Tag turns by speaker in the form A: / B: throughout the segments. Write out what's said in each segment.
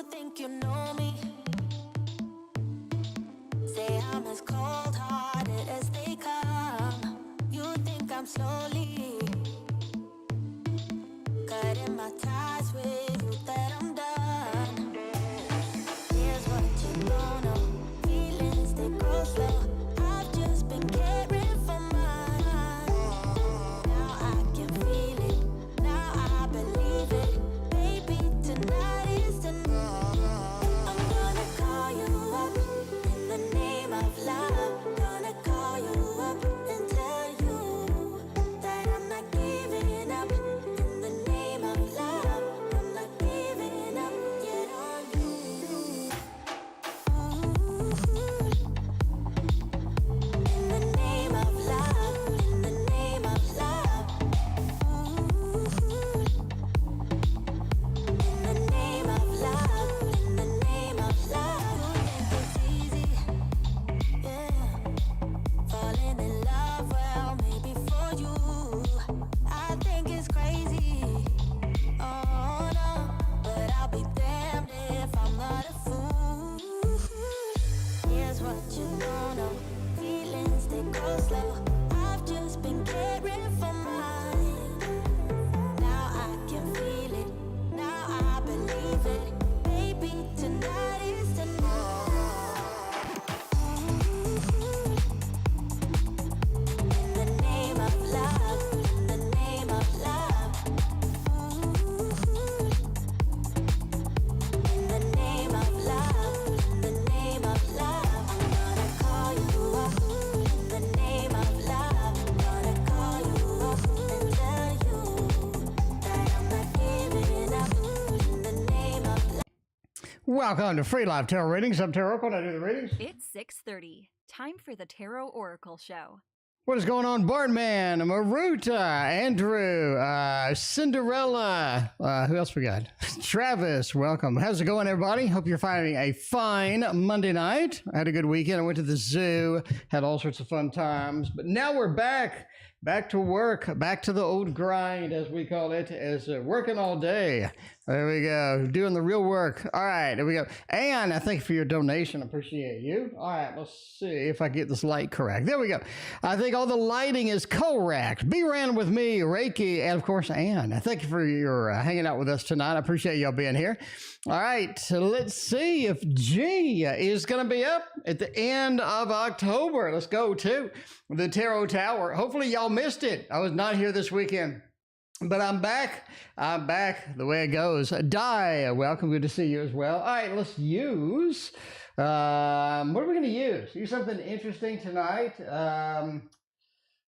A: You think you know me? Say I'm as cold-hearted as they come. You think I'm slowly cutting my ties with you, that I'm done. Here's what you don't know. Feelings, they grow slow. I've just been caring for mine. Now I can feel it. Now I believe it. Baby, tonight is the night. I'm gonna call you up in the name of love. Gonna call you up and tell you that I'm not giving up. In the name of love, I'm not giving up yet on you. In the name of love, in the name of love. In the name of love, in the name of love. You think it's easy, yeah. Falling in love, well, maybe for you. I think it's crazy, oh no. But I'll be damned if I'm not a fool. Here's what you don't know. Feelings, they go slow. I've just been caring for mine. Now I can feel it. Now I believe it. Baby, tonight is the night. In the name of love, in the name of love. In the name of love, in the name of love. I'm gonna call you up in the name of love. Gonna call you up and tell you that I'm not giving up in the name of love.
B: Welcome to Free Live Tarot Readings. I'm TarotOracle. I do the readings.
C: It's 6:30. Time for the TarotOracle show.
B: What is going on, Bartman, Maruta, Andrew, Cinderella, who else we got? Travis, welcome. How's it going, everybody? Hope you're finding a fine Monday night. I had a good weekend. I went to the zoo, had all sorts of fun times. But now we're back to work, back to the old grind, as we call it, as working all day. There we go, doing the real work. All right, there we go. And I thank you for your donation. Appreciate you. All right, let's see if I get this light correct. There we go. I think all the lighting is correct. Be ran with me, Reiki, and of course, Ann. I thank you for your hanging out with us tonight. I appreciate y'all being here. All right, so let's see if G is going to be up at the end of October. Let's go to the Tarot Tower. Hopefully y'all missed it. I was not here this weekend, but I'm back. I'm back the way it goes. Dy, welcome. Good to see you as well. All right, let's use, what are we going to use? Use something interesting tonight. I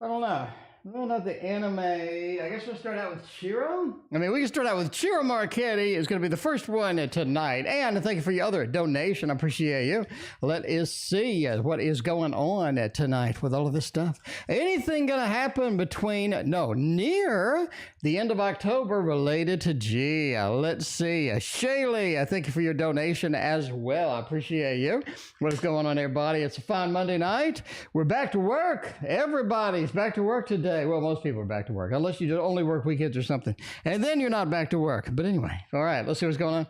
B: don't know. No, not the anime. I guess we'll start out with Chiro. I mean, we can start out with Chiro Marchetti. It's going to be the first one tonight. And thank you for your other donation. I appreciate you. Let us see what is going on tonight with all of this stuff. Anything going to happen between, near the end of October related to G? Let's see. Shaylee, I thank you for your donation as well. I appreciate you. What is going on, everybody? It's a fine Monday night. We're back to work. Everybody's back to work today. Well, most people are back to work, unless you only work weekends or something. And then you're not back to work. But anyway, all right, let's see what's going on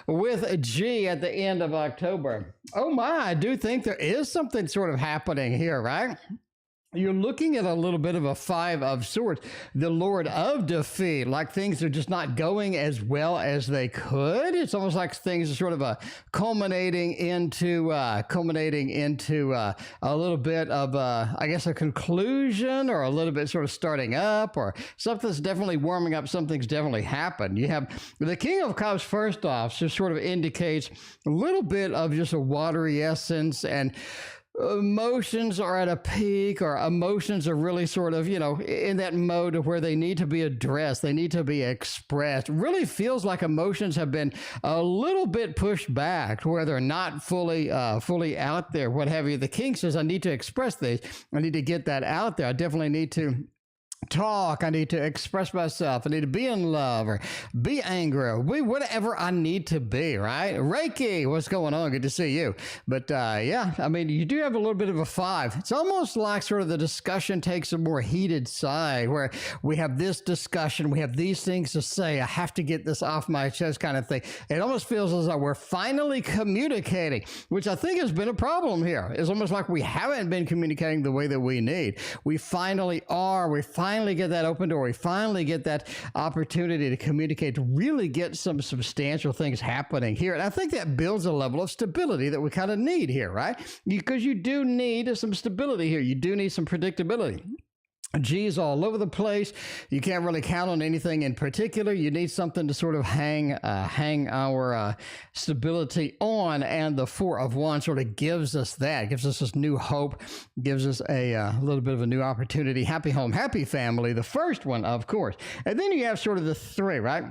B: with G at the end of October. Oh my, I do think there is something sort of happening here, right? You're looking at a little bit of a Five of Swords, the Lord of Defeat, like things are just not going as well as they could. It's almost like things are sort of culminating into a little bit of, I guess, a conclusion, or a little bit sort of starting up, or something's definitely warming up. Something's definitely happened. You have the King of Cups first off, just sort of indicates a little bit of just a watery essence, and emotions are at a peak, or emotions are really sort of, in that mode of where they need to be addressed. They need to be expressed. It really feels like emotions have been a little bit pushed back to where they're not fully out there, what have you. The King says, I need to express these. I need to get that out there. I definitely need to talk. I need to express myself. I need to be in love or be angry or be whatever I need to be, right? Reiki, what's going on? Good to see you. But yeah, I mean, you do have a little bit of a 5. It's almost like sort of the discussion takes a more heated side where we have this discussion, we have these things to say, I have to get this off my chest kind of thing. It almost feels as though we're finally communicating, which I think has been a problem here. It's almost like we haven't been communicating the way that we need. We finally are. We finally get that open door. We finally get that opportunity to communicate, to really get some substantial things happening here. And I think that builds a level of stability that we kind of need here, right? Because you do need some stability here. You do need some predictability. G's all over the place. You can't really count on anything in particular. You need something to sort of hang our stability on, and the 4 of Wands sort of gives us that, gives us this new hope, gives us a little bit of a new opportunity. Happy home, happy family, the first one, of course. And then you have sort of the 3, right?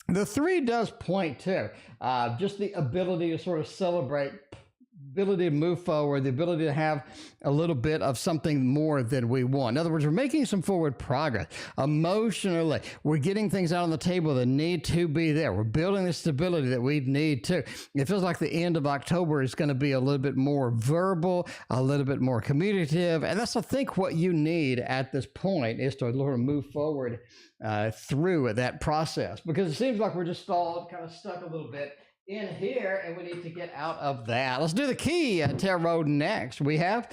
B: The 3 does point to just the ability to sort of celebrate, ability to move forward, the ability to have a little bit of something more than we want. In other words, we're making some forward progress. Emotionally, we're getting things out on the table that need to be there. We're building the stability that we need to. It feels like the end of October is going to be a little bit more verbal, a little bit more communicative, and that's, I think, what you need at this point is to sort of move forward through that process, because it seems like we're just stalled, kind of stuck a little bit in here, and we need to get out of that. Let's do the key tarot next. We have,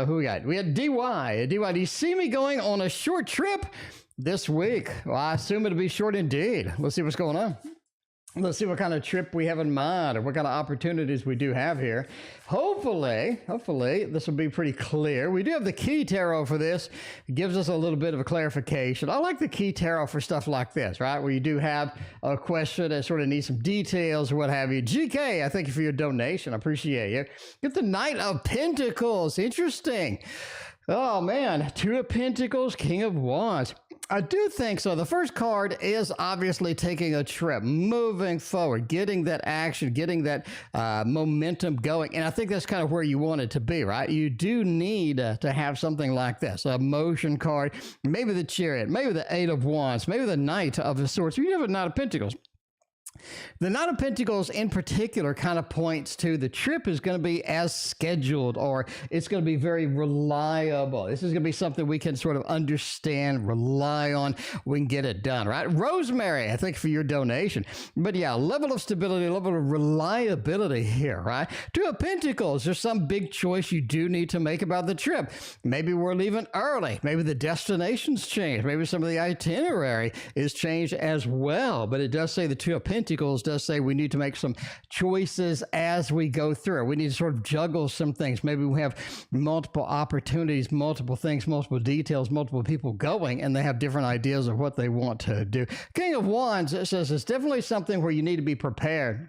B: who we got? We had DY. DY, do you see me going on a short trip this week? Well, I assume it'll be short indeed. Let's see what's going on. Let's see what kind of trip we have in mind or what kind of opportunities we do have here. Hopefully, this will be pretty clear. We do have the key tarot for this. It gives us a little bit of a clarification. I like the key tarot for stuff like this, right? Where you do have a question that sort of needs some details or what have you. GK, I thank you for your donation. I appreciate you. Get the Knight of Pentacles. Interesting. Oh, man. 2 of Pentacles, King of Wands. I do think so. The first card is obviously taking a trip, moving forward, getting that action, getting that momentum going. And I think that's kind of where you want it to be, right? You do need to have something like this, a motion card, maybe the Chariot, maybe the 8 of Wands, maybe the Knight of the Swords. You have a Knight of Pentacles. The Knight of Pentacles in particular kind of points to the trip is going to be as scheduled, or it's going to be very reliable. This is going to be something we can sort of understand, rely on. We can get it done, right? Rosemary, I thank you for your donation. But yeah, level of stability, level of reliability here, right? 2 of Pentacles, there's some big choice you do need to make about the trip. Maybe we're leaving early. Maybe the destination's changed. Maybe some of the itinerary is changed as well. But it does say the 2 of Pentacles does say we need to make some choices as we go through. We need to sort of juggle some things. Maybe we have multiple opportunities, multiple things, multiple details, multiple people going, and they have different ideas of what they want to do. King of Wands, it says it's definitely something where you need to be prepared.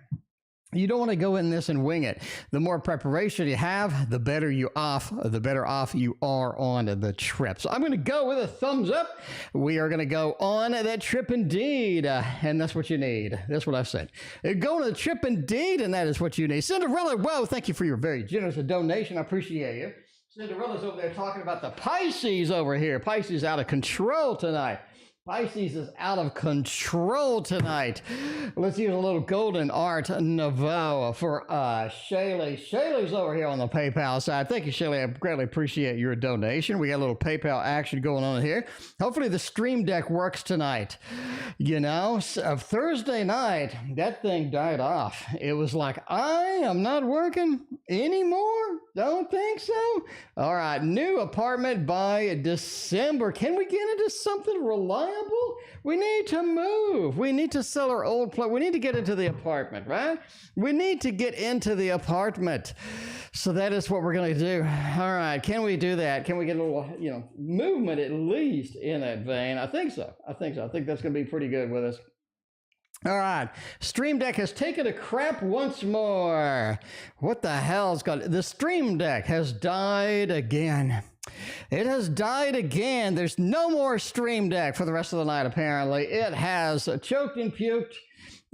B: You don't want to go in this and wing it. The more preparation you have, the better off you are on the trip. So I'm going to go with a thumbs up. We are going to go on that trip indeed. And that's what you need. That's what I said. Go on a trip indeed, and that is what you need. Cinderella, whoa, thank you for your very generous donation. I appreciate you. Cinderella's over there talking about the Pisces over here. Pisces out of control tonight. Pisces is out of control tonight. Let's use a little golden art nouveau for Shaylee. Shaylee's over here on the PayPal side. Thank you, Shaylee. I greatly appreciate your donation. We got a little PayPal action going on here. Hopefully the Stream Deck works tonight. You know, Thursday night, that thing died off. It was like, I am not working anymore. Don't think so. All right, new apartment by December. Can we get into something reliable? We need to move. We need to sell our old place. We need to get into the apartment, right? We need to get into the apartment. So that is what we're going to do. All right. Can we do that? Can we get a little, movement at least in that vein? I think so. I think that's going to be pretty good with us. All right. Stream Deck has taken a crap once more. What the hell's got the Stream Deck has died again. It has died again. There's no more Stream Deck for the rest of the night, apparently. It has choked and puked,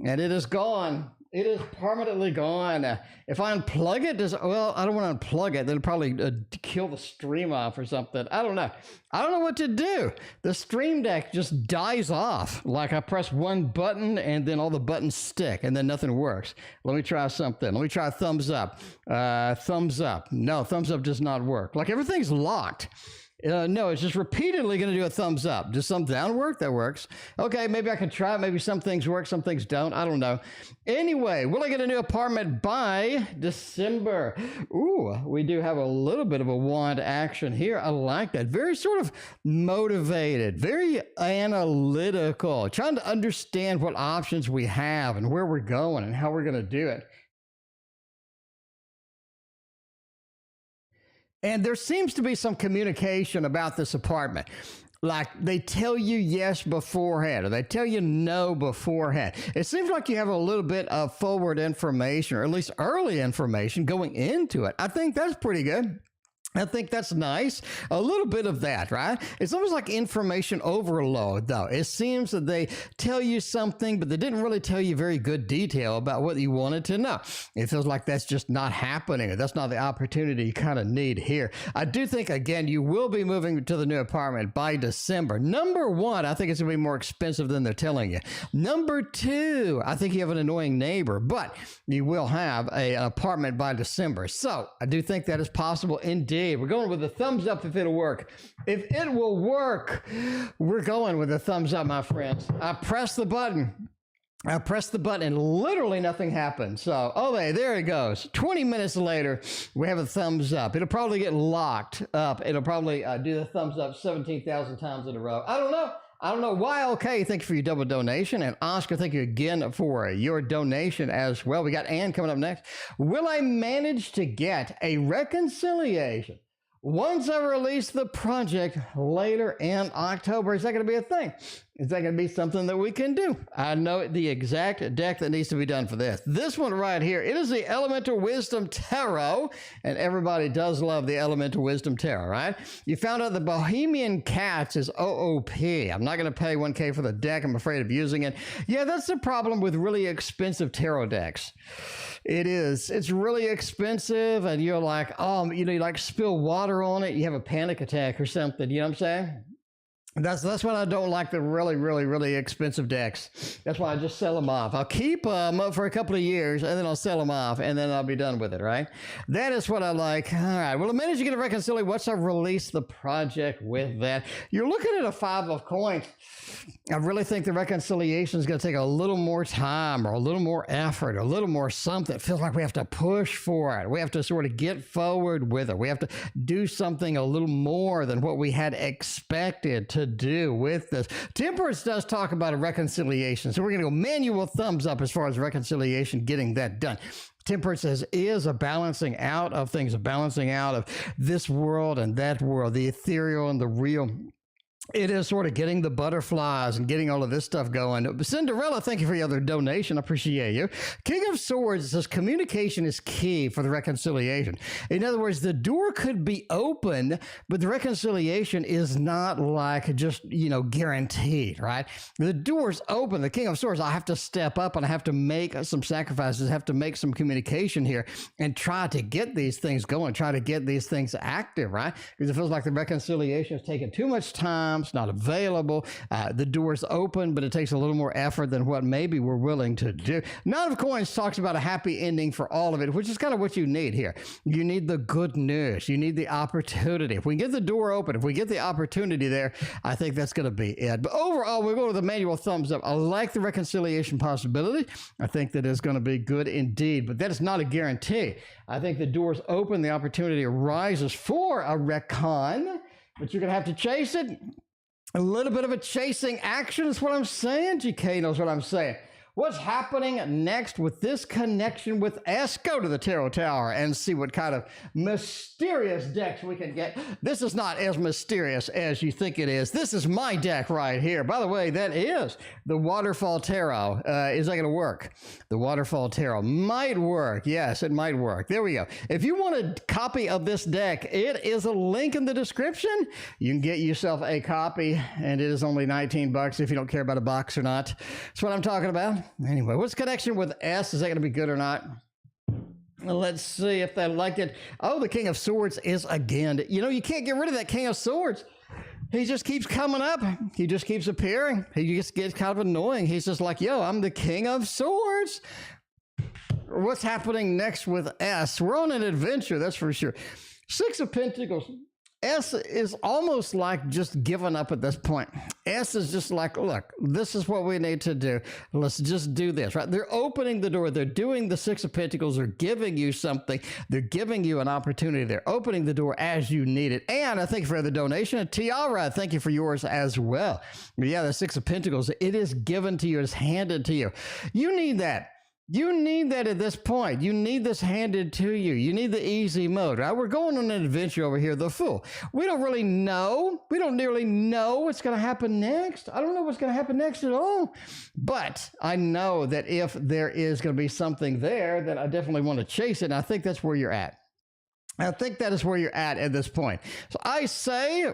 B: and it is gone. It is permanently gone. If I unplug it, well, I don't want to unplug it. That'll probably kill the stream off or something. I don't know. I don't know what to do. The stream deck just dies off. Like I press one button and then all the buttons stick and then nothing works. Let me try something. Let me try thumbs up. Thumbs up. No, thumbs up does not work. Like everything's locked. No, it's just repeatedly going to do a thumbs up. Does some down work? That works. Okay, maybe I can try it. Maybe some things work, some things don't. I don't know. Anyway, will I get a new apartment by December? Ooh, we do have a little bit of a wand action here. I like that. Very sort of motivated, very analytical, trying to understand what options we have and where we're going and how we're going to do it. And there seems to be some communication about this apartment. Like they tell you yes beforehand or they tell you no beforehand. It seems like you have a little bit of forward information or at least early information going into it. I think that's pretty good. I think that's nice. A little bit of that, right? It's almost like information overload, though. It seems that they tell you something, but they didn't really tell you very good detail about what you wanted to know. It feels like that's just not happening, or that's not the opportunity you kind of need here. I do think, again, you will be moving to the new apartment by December. Number one, I think it's going to be more expensive than they're telling you. Number two, I think you have an annoying neighbor, but you will have an apartment by December. So I do think that is possible indeed. We're going with a thumbs up if it'll work. If it will work, we're going with a thumbs up, my friends. I pressed the button. And literally nothing happened. So, oh, there it goes. 20 minutes later, we have a thumbs up. It'll probably get locked up. It'll probably do the thumbs up 17,000 times in a row. I don't know. YLK, thank you for your double donation. And Oscar, thank you again for your donation as well. We got Ann coming up next. Will I manage to get a reconciliation once I release the project later in October? Is that going to be a thing? Is that going to be something that we can do? I know the exact deck that needs to be done for this. This one right here, it is the Elemental Wisdom Tarot, and everybody does love the Elemental Wisdom Tarot, right? You found out the Bohemian Cats is OOP. I'm not going to pay $1K for the deck. I'm afraid of using it. Yeah, that's the problem with really expensive tarot decks. It is. It's really expensive, and you're like, oh, you like spill water on it, you have a panic attack or something. You know what I'm saying? That's what I don't like, the really, really, really expensive decks. That's why I just sell them off. I'll keep them up for a couple of years, and then I'll sell them off, and then I'll be done with it, right? That is what I like. All right. Well, the minute you get a reconciliation, once I release the project with that, you're looking at a 5 of coins. I really think the reconciliation is going to take a little more time or a little more effort or a little more something. It feels like we have to push for it. We have to sort of get forward with it. We have to do something a little more than what we had expected to do with this. Temperance does talk about a reconciliation, so we're going to go manual thumbs up as far as reconciliation, getting that done. Temperance is a balancing out of things, a balancing out of this world and that world, the ethereal and the real. It is sort of getting the butterflies and getting all of this stuff going. Cinderella, thank you for your other donation. I appreciate you. King of Swords says communication is key for the reconciliation. In other words, the door could be open, but the reconciliation is not like just, guaranteed, right? The door's open. The King of Swords, I have to step up and I have to make some sacrifices, have to make some communication here and try to get these things going, try to get these things active, right? Because it feels like the reconciliation is taking too much time. It's not available. The door's open, but it takes a little more effort than what maybe we're willing to do. Nine of Coins talks about a happy ending for all of it, which is kind of what you need here. You need the good news. You need the opportunity. If we get the door open, if we get the opportunity there, I think that's going to be it. But overall, we're going with a manual thumbs up. I like the reconciliation possibility. I think that is going to be good indeed, but that is not a guarantee. I think the door's open. The opportunity arises for a recon, but you're going to have to chase it. A little bit of a chasing action is what I'm saying. GK knows what I'm saying. What's happening next with this connection with S? Go to the Tarot Tower and see what kind of mysterious decks we can get. This is not as mysterious as you think it is. This is my deck right here. By the way, that is the Waterfall Tarot. Is that going to work? The Waterfall Tarot might work. Yes, it might work. There we go. If you want a copy of this deck, it is a link in the description. You can get yourself a copy, and it is only $19 if you don't care about a box or not. That's what I'm talking about. Anyway, what's the connection with S? Is that going to be good or not? Let's see if they like it. Oh, the King of Swords is again. You know, you can't get rid of that King of Swords. He just keeps coming up. He just keeps appearing. He just gets kind of annoying. He's just like, yo, I'm the King of Swords. What's happening next with S? We're on an adventure, that's for sure. Six of Pentacles. S is almost like just giving up at this point. S is just like, look, this is what we need to do. Let's just do this, right? They're opening the door. They're doing the Six of Pentacles. They're giving you something. They're giving you an opportunity. They're opening the door as you need it. And I thank you for the donation. Tiara, thank you for yours as well. But yeah, the Six of Pentacles, it is given to you. It's handed to you. You need that. You need that at this point. You need this handed to you. You need the easy mode, right? We're going on an adventure over here, the Fool. We don't really know. We don't nearly know what's going to happen next. I don't know what's going to happen next at all. But I know that if there is going to be something there, then I definitely want to chase it. And I think that's where you're at. I think that is where you're at this point. So I say,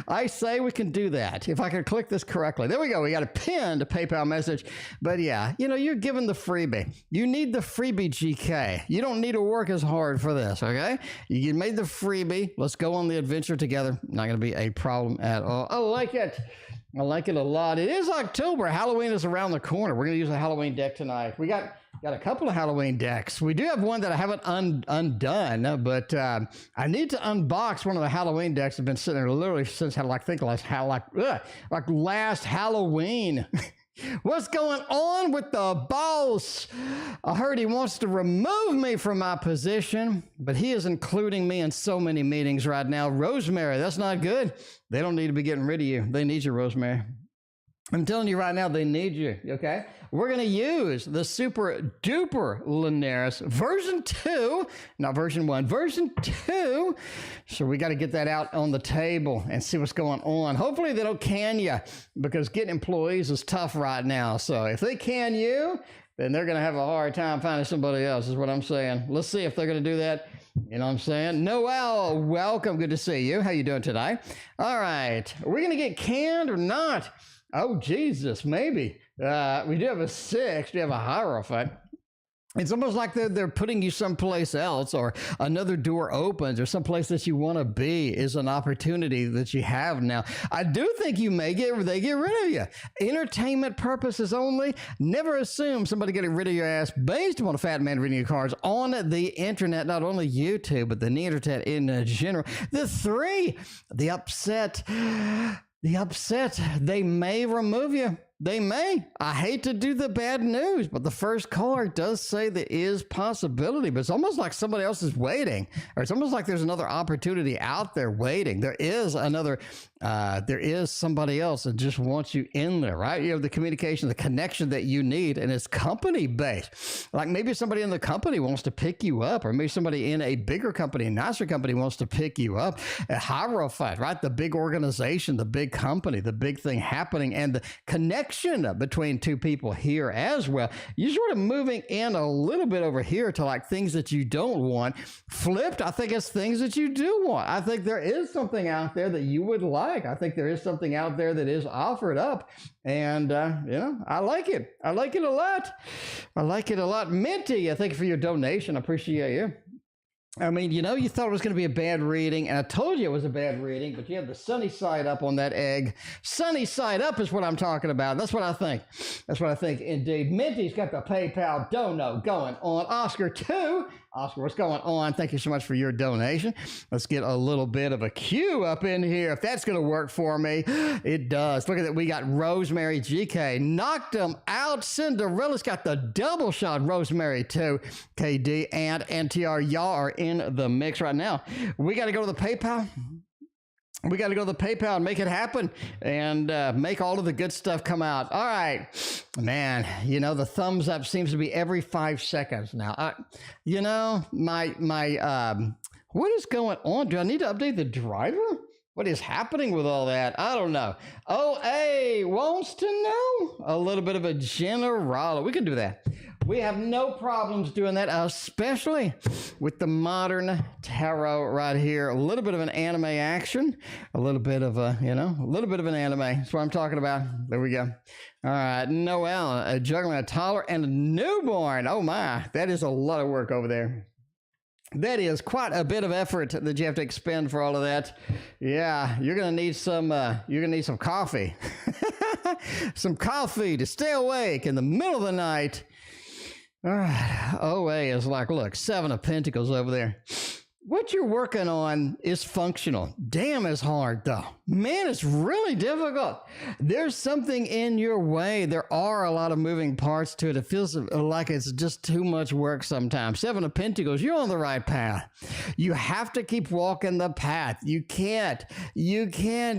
B: I say we can do that. If I can click this correctly. There we go. We got a pinned PayPal message. But yeah, you know, you're given the freebie. You need the freebie, GK. You don't need to work as hard for this, okay? You made the freebie. Let's go on the adventure together. Not going to be a problem at all. I like it. I like it a lot. It is October. Halloween is around the corner. We're going to use a Halloween deck tonight. We got a couple of Halloween decks. We do have one that I haven't undone, but I need to unbox one of the Halloween decks. I've been sitting there literally since like last Halloween. What's going on with the boss? I heard he wants to remove me from my position, but he is including me in so many meetings right now. Rosemary, that's not good. They don't need to be getting rid of you. They need you, Rosemary. I'm telling you right now, they need you, okay? We're going to use the super duper Linares version 2, not version 1, version 2. So we got to get that out on the table and see what's going on. Hopefully they don't can you, because getting employees is tough right now. So if they can you, then they're going to have a hard time finding somebody else, is what I'm saying. Let's see if they're going to do that. You know what I'm saying? Noel, welcome. Good to see you. How you doing today? All right. Are we going to get canned or not? Oh, Jesus, maybe. We do have a 6. We have a Hierophant. It's almost like they're putting you someplace else, or another door opens, or someplace that you want to be is an opportunity that you have now. I do think they get rid of you. Entertainment purposes only. Never assume somebody getting rid of your ass based on a fat man reading your cards on the internet, not only YouTube, but the internet in general. The 3, the upset. The upset, they may remove you. They may. I hate to do the bad news, but the first card does say there is possibility, but it's almost like somebody else is waiting, or it's almost like there's another opportunity out there waiting. There is somebody else that just wants you in there, right? You have the communication, the connection that you need, and it's company based. Like maybe somebody in the company wants to pick you up, or maybe somebody in a bigger company, a nicer company wants to pick you up. A Hierophant, right? The big organization, the big company, the big thing happening, and the connection between two people here as well. You're sort of moving in a little bit over here to like things that you don't want. Flipped, I think it's things that you do want. I think there is something out there that you would like. I think there is something out there that is offered up. And, you know, I like it. I like it a lot. I like it a lot. Minty, I thank you for your donation. I appreciate you. I mean, you know, you thought it was going to be a bad reading, and I told you it was a bad reading, but you have the sunny side up on that egg. Sunny side up is what I'm talking about. That's what I think. That's what I think, indeed. Minty's got the PayPal dono going on. Oscar, too. Oscar, what's going on? Thank you so much for your donation. Let's get a little bit of a cue up in here. If that's going to work for me, it does. Look at that. We got Rosemary GK. Knocked them out. Cinderella's got the double shot. Rosemary, too. KD and NTR. Y'all are in the mix right now. We got to go to the PayPal. We got to go to the PayPal and make it happen, and make all of the good stuff come out. All right, man, you know, the thumbs up seems to be every 5 seconds now. You know, what is going on? Do I need to update the driver? What is happening with all that? I don't know. OA wants to know a little bit of a general. We can do that. We have no problems doing that, especially with the modern tarot right here. A little bit of an anime action, a little bit of a, a little bit of an anime. That's what I'm talking about. There we go. All right, Noelle, juggling a toddler and a newborn. Oh my, that is a lot of work over there. That is quite a bit of effort that you have to expend for all of that. Yeah, you're gonna need some coffee. Some coffee to stay awake in the middle of the night. All right, OA is like, look, 7 of Pentacles over there. What you're working on is functional. Damn, it's hard, though. Man, it's really difficult. There's something in your way. There are a lot of moving parts to it. It feels like it's just too much work sometimes. 7 of Pentacles, you're on the right path. You have to keep walking the path. You can't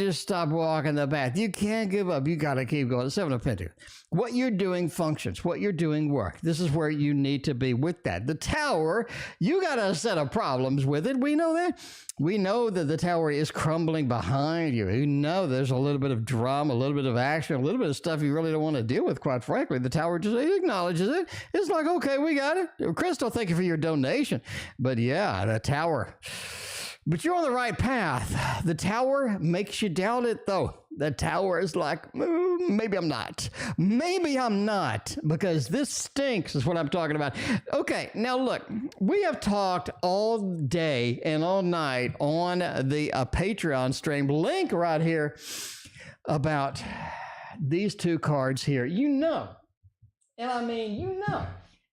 B: just stop walking the path. You can't give up. You got to keep going. 7 of Pentacles. What you're doing functions. What you're doing works. This is where you need to be with that. The Tower, you got a set of problems with it. We know that. We know that the Tower is crumbling behind you. You know there's a little bit of drama, a little bit of action, a little bit of stuff you really don't want to deal with, quite frankly. The Tower just acknowledges it. It's like, okay, we got it. Crystal, thank you for your donation. But yeah, the Tower. But you're on the right path. The Tower makes you doubt it, though. The Tower is like, maybe I'm not. Maybe I'm not, because this stinks is what I'm talking about. Okay, now look, we have talked all day and all night on the Patreon stream, link right here, about these 2 cards here. You know, and I mean, you know,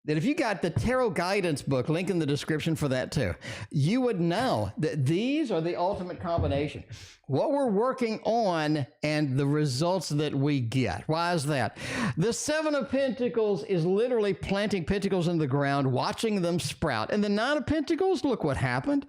B: that if you got the tarot guidance book, link in the description for that too, you would know that these are the ultimate combination. What we're working on and the results that we get. Why is that? The 7 of Pentacles is literally planting pentacles in the ground, watching them sprout. And the 9 of Pentacles, look what happened.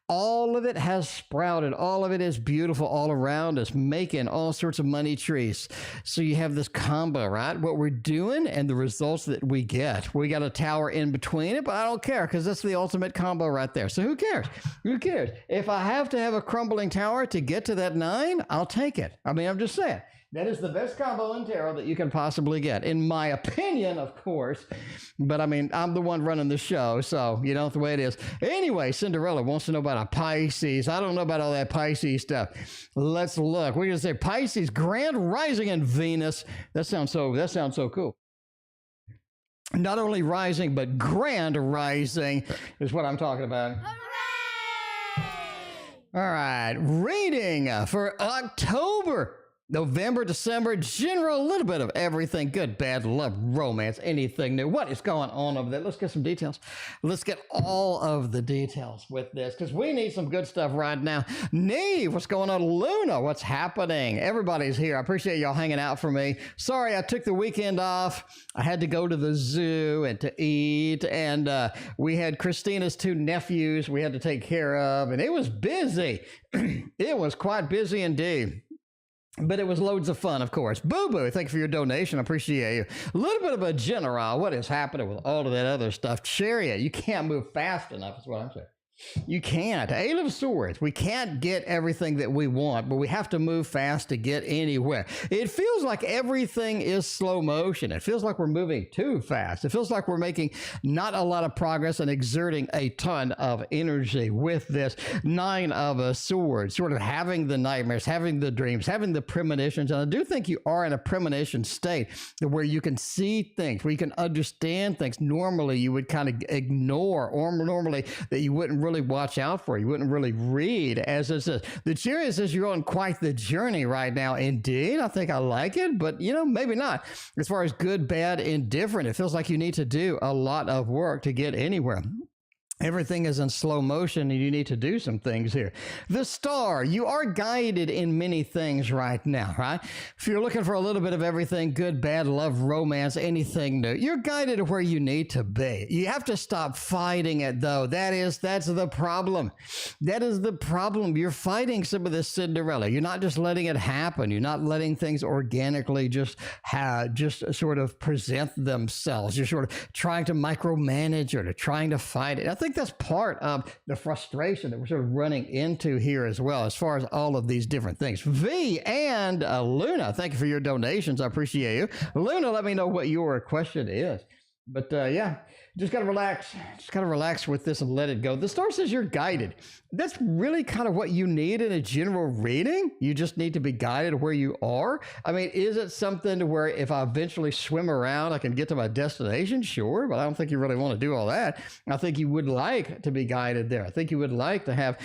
B: All of it has sprouted. All of it is beautiful all around us, making all sorts of money trees. So you have this combo, right? What we're doing and the results that we get. We got a Tower in between it, but I don't care, because that's the ultimate combo right there. So who cares? Who cares? If I have to have a crumbling Tower to get to that 9, I'll take it. I mean, I'm just saying. That is the best combo in tarot that you can possibly get, in my opinion, of course. But I mean, I'm the one running the show, so you know the way it is. Anyway, Cinderella wants to know about a Pisces. I don't know about all that Pisces stuff. Let's look. We're gonna say Pisces, grand rising in Venus. That sounds so cool. Not only rising, but grand rising is what I'm talking about. All right, reading for October. November, December, general, a little bit of everything. Good, bad, love, romance, anything new. What is going on over there? Let's get some details. Let's get all of the details with this, because we need some good stuff right now. Neve, what's going on? Luna, what's happening? Everybody's here. I appreciate y'all hanging out for me. Sorry, I took the weekend off. I had to go to the zoo and to eat, and we had Christina's 2 nephews we had to take care of, and it was busy. It was quite busy indeed. But it was loads of fun, of course. BooBoo, thank you for your donation. I appreciate you. A little bit of a general. What is happening with all of that other stuff? Chariot, you can't move fast enough is what I'm saying. You can't. 8 of Swords. We can't get everything that we want, but we have to move fast to get anywhere. It feels like everything is slow motion. It feels like we're moving too fast. It feels like we're making not a lot of progress and exerting a ton of energy with this 9 of Swords, sort of having the nightmares, having the dreams, having the premonitions. And I do think you are in a premonition state where you can see things, where you can understand things. Normally, you would kind of ignore, or normally that you wouldn't really watch out for. You wouldn't really read, as it says. The Chariot says you're on quite the journey right now. Indeed, I think I like it, but maybe not. As far as good, bad, indifferent, it feels like you need to do a lot of work to get anywhere. Everything is in slow motion, and you need to do some things here. The Star, you are guided in many things right now, right? If you're looking for a little bit of everything, good, bad, love, romance, anything new, you're guided to where you need to be. You have to stop fighting it, though. That's the problem. That is the problem. You're fighting some of this Cinderella. You're not just letting it happen. You're not letting things organically just sort of present themselves. You're sort of trying to micromanage it or trying to fight it. I think that's part of the frustration that we're sort of running into here as well, as far as all of these different things. V and Luna, thank you for your donations. I appreciate you. Luna, let me know what your question is. But yeah, just got to relax. Just got to relax with this and let it go. The star says you're guided. That's really kind of what you need in a general reading. You just need to be guided where you are. I mean, is it something to where if I eventually swim around, I can get to my destination? Sure, but I don't think you really want to do all that. I think you would like to be guided there. I think you would like to have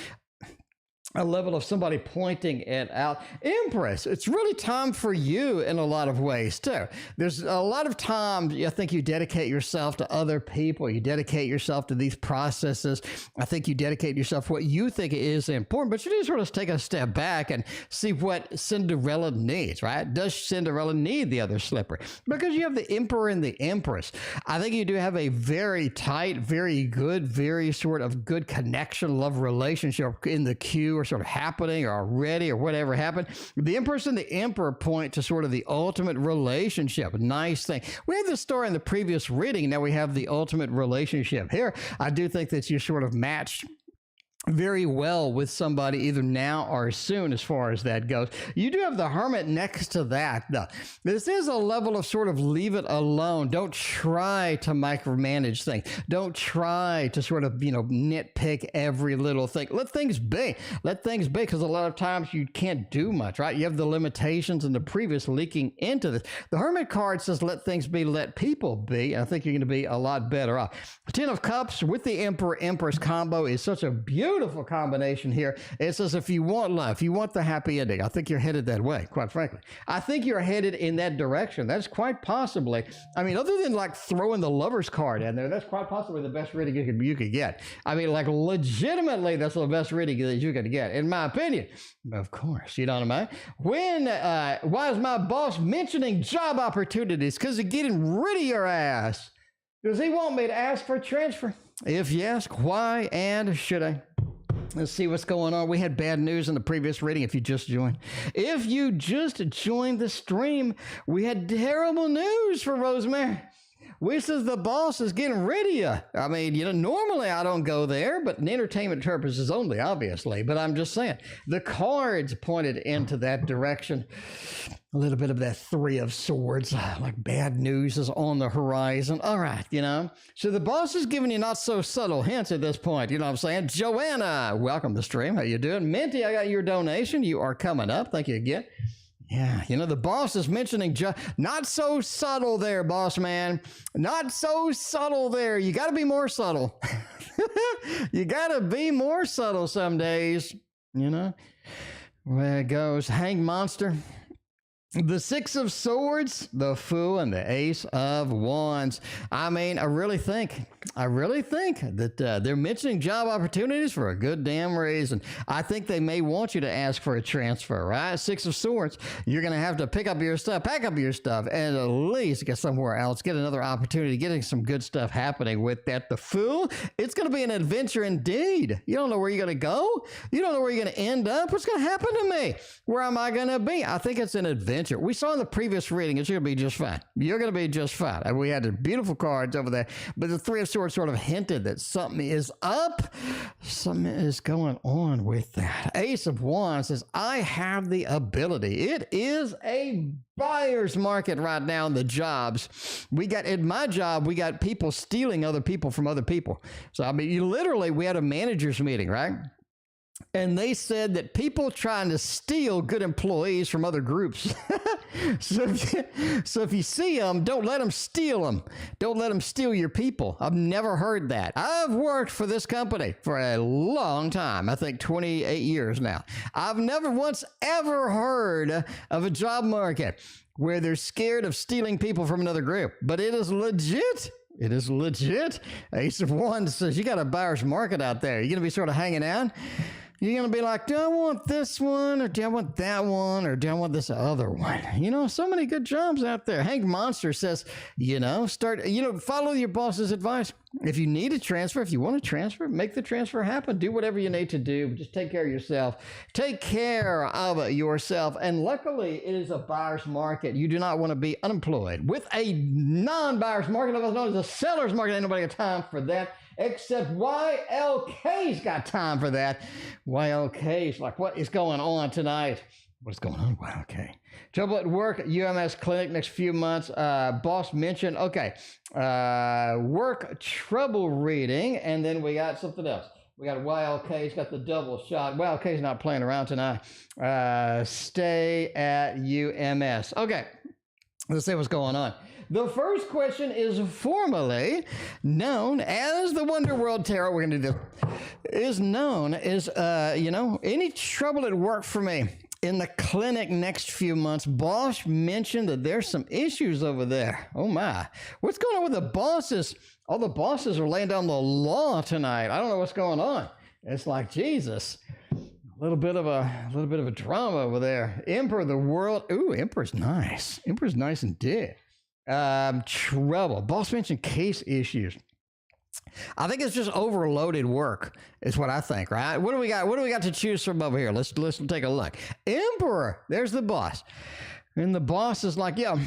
B: a level of somebody pointing it out. Empress, it's really time for you in a lot of ways too. There's a lot of times I think you dedicate yourself to other people. You dedicate yourself to these processes. I think you dedicate yourself what you think is important, but you need to sort of take a step back and see what Cinderella needs, right? Does Cinderella need the other slipper? Because you have the Emperor and the Empress. I think you do have a very tight, very good, very sort of good connection, love relationship in the queue, sort of happening or already or whatever happened. The Empress and the Emperor point to sort of the ultimate relationship. Nice thing. We had this story in the previous reading. Now we have the ultimate relationship here. I do think that you sort of matched very well with somebody either now or soon as far as that goes. You do have the Hermit next to that though. This is a level of sort of leave it alone. Don't try to micromanage things. Don't try to sort of, nitpick every little thing. Let things be. Let things be, because a lot of times you can't do much, right? You have the limitations and the previous leaking into this. The Hermit card says let things be, let people be. And I think you're going to be a lot better off. Ten of Cups with the Emperor Empress combo is such a beautiful combination here. It says if you want love, if you want the happy ending, I think you're headed that way, quite frankly. I think you're headed in that direction. That's quite possibly, I mean, other than like throwing the Lover's card in there, that's quite possibly the best reading you could get. I mean, like legitimately, that's the best reading that you could get, in my opinion. Of course, you know what I mean? Why is my boss mentioning job opportunities? Because of getting rid of your ass. Does he want me to ask for a transfer? If yes, why and should I? Let's see what's going on. We had bad news in the previous reading if you just joined. If you just joined the stream, we had terrible news for Rosemary. We says the boss is getting rid of you. I mean, normally I don't go there, but in entertainment purposes only, obviously. But I'm just saying, the cards pointed into that direction. A little bit of that Three of Swords, like bad news is on the horizon. All right, So the boss is giving you not so subtle hints at this point. You know what I'm saying? Joanna, welcome to the stream. How you doing? Minty, I got your donation. You are coming up. Thank you again. Yeah, the boss is mentioning not so subtle there, boss man. Not so subtle there. You got to be more subtle. You got to be more subtle some days, Where it goes. Hanged Monster. The Six of Swords, the Fool, and the Ace of Wands. I mean, I really think that they're mentioning job opportunities for a good damn reason. I think they may want you to ask for a transfer, right? Six of Swords, you're going to have to pack up your stuff, and at least get somewhere else, get another opportunity, getting some good stuff happening with that. The Fool, it's going to be an adventure indeed. You don't know where you're going to go. You don't know where you're going to end up. What's going to happen to me? Where am I going to be? I think it's an adventure. We saw in the previous reading, it's going to be just fine. You're going to be just fine. And we had the beautiful cards over there, but the Three of Swords sort of hinted that something is up. Something is going on with that. Ace of Wands says, I have the ability. It is a buyer's market right now in the jobs. In my job, we got people stealing other people from other people. So, I mean, we had a manager's meeting, right? And they said that people trying to steal good employees from other groups. So if you see them, don't let them steal them. Don't let them steal your people. I've never heard that. I've worked for this company for a long time. I think 28 years now. I've never once ever heard of a job market where they're scared of stealing people from another group. But it is legit. It is legit. Ace of Wands says you got a buyer's market out there. You're going to be sort of hanging out. You're going to be like, do I want this one, or do I want that one, or do I want this other one? So many good jobs out there. Hanged Monster says, follow your boss's advice. If you need a transfer, if you want to transfer, make the transfer happen. Do whatever you need to do. Just take care of yourself. Take care of yourself. And luckily, it is a buyer's market. You do not want to be unemployed. With a non-buyer's market, otherwise known as a seller's market, ain't nobody got time for that. Except YLK's got time for that. YLK's like, what is going on tonight? What's going on? Wow, okay. Trouble at work, UMS clinic next few months. Boss mentioned, okay. Work trouble reading, and then we got something else. We got YLK's got the double shot. YLK's not playing around tonight. Stay at UMS. Okay, let's see what's going on. The first question is formally known as the Wonder World Tarot. We're going to do this. Is known as, any trouble at work for me in the clinic next few months. Boss mentioned that there's some issues over there. Oh my. What's going on with the bosses? All the bosses are laying down the law tonight. I don't know what's going on. It's like Jesus. A little bit of a drama over there. Emperor of the world. Ooh, Emperor's nice. Emperor's nice indeed. Trouble. Boss mentioned case issues. I think it's just overloaded work is what I think, right? What do we got to choose from over here? Let's take a look. Emperor, there's the boss. And the boss is like, yeah,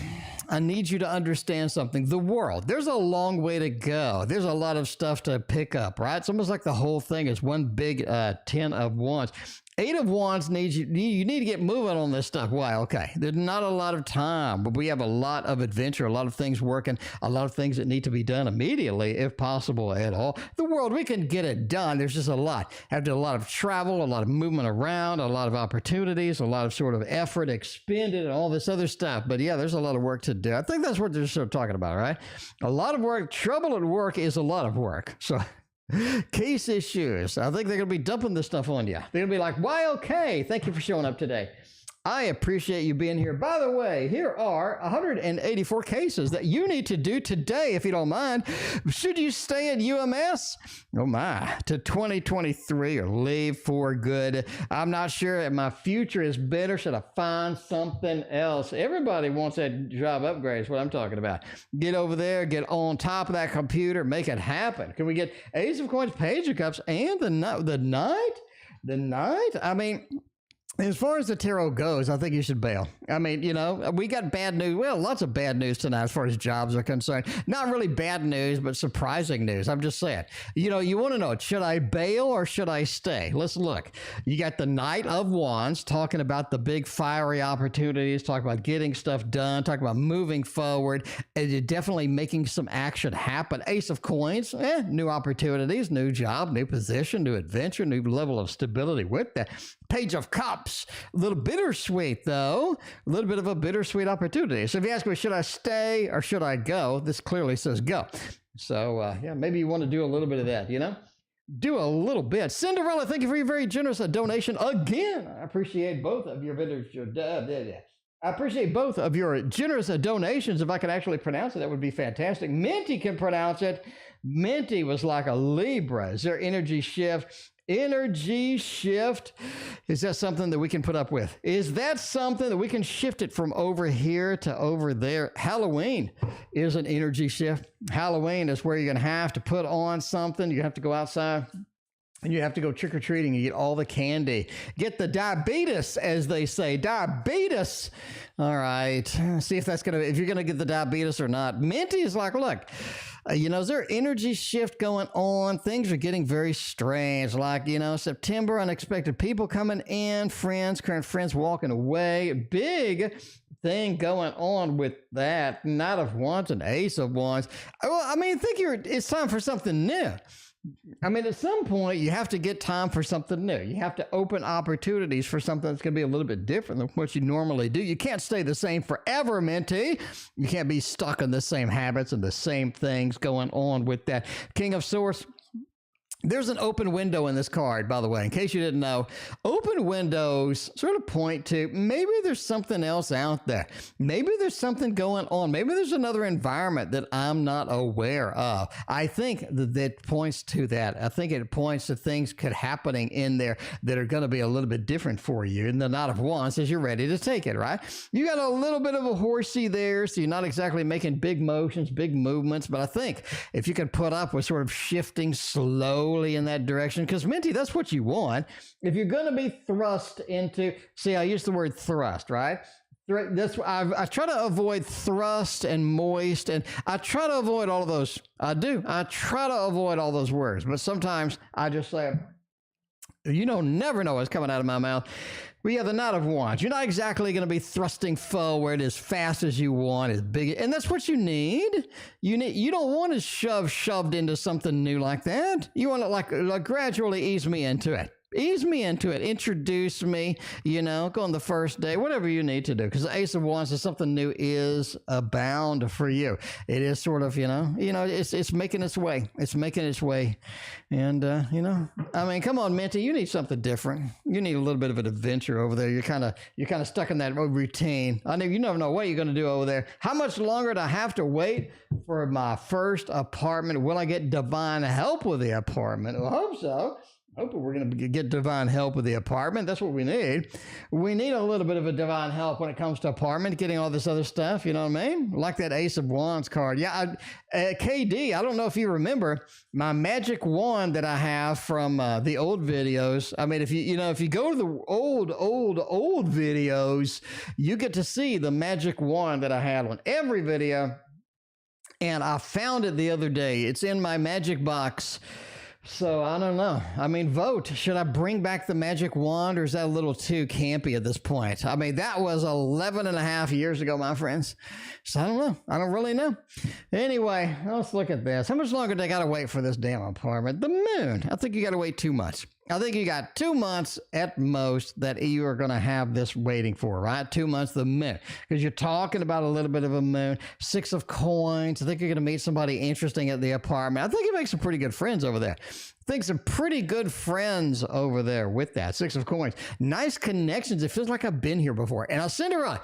B: I need you to understand something. The world, there's a long way to go. There's a lot of stuff to pick up, right? It's almost like the whole thing is one big 10 of wands. 8 of wands needs you need to get moving on this stuff. Why? Okay. There's not a lot of time, but we have a lot of adventure, a lot of things working, a lot of things that need to be done immediately, if possible at all. The world, we can get it done. There's just a lot. Have to do a lot of travel, a lot of movement around, a lot of opportunities, a lot of sort of effort expended and all this other stuff. But yeah, there's a lot of work to do. I think that's what they're sort of talking about, right? A lot of work. Trouble at work is a lot of work. So case issues. I think they're going to be dumping this stuff on you. They're going to be like, why, okay, thank you for showing up today. I appreciate you being here. By the way, here are 184 cases that you need to do today, if you don't mind. Should you stay at UMS? Oh my, to 2023 or leave for good? I'm not sure if my future is better. Should I find something else? Everybody wants that job upgrade is what I'm talking about. Get over there, get on top of that computer, make it happen. Can we get Ace of Coins, Page of Cups, and the Knight? The Knight? I mean, as far as the tarot goes, I think you should bail. I mean, we got bad news. Well, lots of bad news tonight as far as jobs are concerned. Not really bad news, but surprising news. I'm just saying. You want to know, should I bail or should I stay? Let's look. You got the Knight of Wands talking about the big fiery opportunities, talking about getting stuff done, talking about moving forward, and you're definitely making some action happen. Ace of Coins, new opportunities, new job, new position, new adventure, new level of stability with that. Page of Cups, a little bittersweet though, a little bit of a bittersweet opportunity. So if you ask me, should I stay or should I go? This clearly says go. So maybe you want to do a little bit of that, do a little bit. Cinderella, thank you for your very generous donation again. I appreciate both of your I appreciate both of your generous donations. If I could actually pronounce it, that would be fantastic. Minty can pronounce it. Minty was like a Libra. Is there energy shift? Energy shift. Is that something that we can put up with? Is that something that we can shift it from over here to over there? Halloween is an energy shift. Halloween is where you're going to have to put on something. You have to go outside and you have to go trick-or-treating. You get all the candy. Get the diabetes, as they say. Diabetes. All right. See if you're going to get the diabetes or not. Minty is like, look, is there energy shift going on? Things are getting very strange. Like, September, unexpected people coming in, current friends walking away. Big thing going on with that. Knight of Wands and Ace of Wands. Well, I mean, it's time for something new. I mean, at some point, you have to get time for something new. You have to open opportunities for something that's going to be a little bit different than what you normally do. You can't stay the same forever, Minty. You can't be stuck in the same habits and the same things going on with that. King of Swords. There's an open window in this card, by the way, in case you didn't know. Open windows sort of point to maybe there's something else out there. Maybe there's something going on. Maybe there's another environment that I'm not aware of. I think that points to that. I think it points to things happening in there that are going to be a little bit different for you. And the Knight of Wands says you're ready to take it, right? You got a little bit of a horsey there, so you're not exactly making big motions, big movements. But I think if you can put up with sort of shifting slowly in that direction, because Minty, that's what you want. If you're going to be thrust into, I use the word thrust, right? That's I try to avoid thrust and moist, and I try to avoid all of those. I try to avoid all those words, but sometimes I just say, never know what's coming out of my mouth. We have the Knight of Wands. You're not exactly going to be thrusting forward as fast as you want, as big, and that's what you need. You don't want to shoved into something new like that. You want to like gradually ease me into it. Ease me into it. Introduce me, go on the first day, whatever you need to do. Because the Ace of Wands is something new is abound for you. It is sort of, it's making its way. It's making its way. And, I mean, come on, Minty, you need something different. You need a little bit of an adventure over there. You're kind of stuck in that routine. I know you never know what you're going to do over there. How much longer do I have to wait for my first apartment? Will I get divine help with the apartment? I hope so. Hopefully we're going to get divine help with the apartment. That's what we need. We need a little bit of a divine help when it comes to apartment, getting all this other stuff, you know what I mean? Like that Ace of Wands card. Yeah, KD, I don't know if you remember my magic wand that I have from the old videos. I mean, if you go to the old videos, you get to see the magic wand that I had on every video. And I found it the other day. It's in my magic box. So I don't know. I mean, vote. Should I bring back the magic wand, or is that a little too campy at this point? I mean, that was 11 and a half years ago, my friends. So I don't know. I don't really know. Anyway, let's look at this. How much longer do I got to wait for this damn apartment? The moon. I think you got to wait 2 months. I think you got 2 months at most that you are going to have this waiting for, right? 2 months, the moon. Because you're talking about a little bit of a moon. 6 of coins. I think you're going to meet somebody interesting at the apartment. I think you make some pretty good friends over there. I think some pretty good friends over there with that. 6 of coins. Nice connections. It feels like I've been here before. And I'll send her on.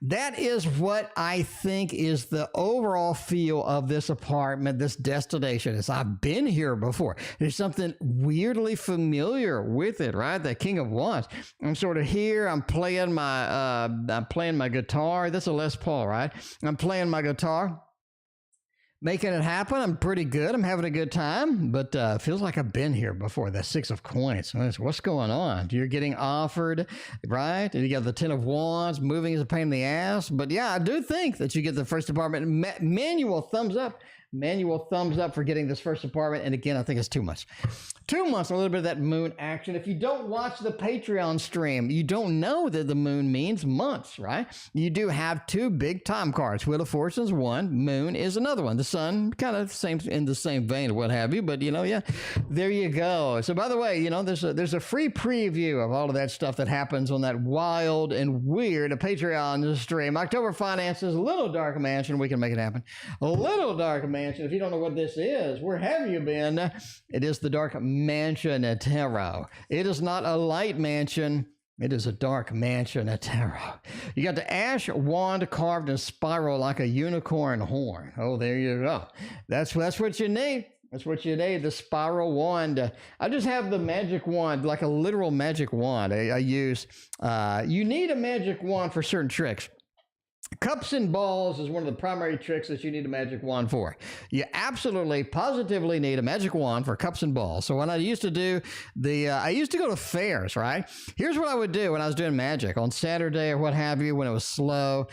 B: That is what I think is the overall feel of this apartment, this destination. Is I've been here before. There's something weirdly familiar with it, right? The King of Wands. I'm sort of here. I'm playing my guitar. That's a Les Paul, right? I'm playing my guitar. Making it happen. I'm pretty good. I'm having a good time, but feels like I've been here before. The 6 of coins. What's going on? You're getting offered, right? And you got the 10 of wands. Moving is a pain in the ass. But yeah, I do think that you get the first apartment. Manual thumbs up. Manual thumbs up for getting this first apartment. And again, I think it's 2 months. 2 months, a little bit of that moon action. If you don't watch the Patreon stream, you don't know that the moon means months, right? You do have 2 big time cards. Wheel of Fortune's one, moon is another one. The sun, kind of in the same vein, what have you. But, yeah, there you go. So, by the way, there's a free preview of all of that stuff that happens on that wild and weird Patreon stream. October Finances, a little dark mansion. We can make it happen. A little dark mansion. If you don't know what this is, where have you been? It is the Dark Mansion at Tarot. It is not a light mansion. It is a dark mansion at Tarot. You got the ash wand carved in spiral like a unicorn horn. Oh, there you go. That's what you need. That's what you need, the spiral wand. I just have the magic wand, like a literal magic wand I use. You need a magic wand for certain tricks. Cups and balls is one of the primary tricks that you need a magic wand for. You absolutely, positively need a magic wand for cups and balls. So when I used to do I used to go to fairs, right? Here's what I would do when I was doing magic on Saturday or what have you, when it was slow.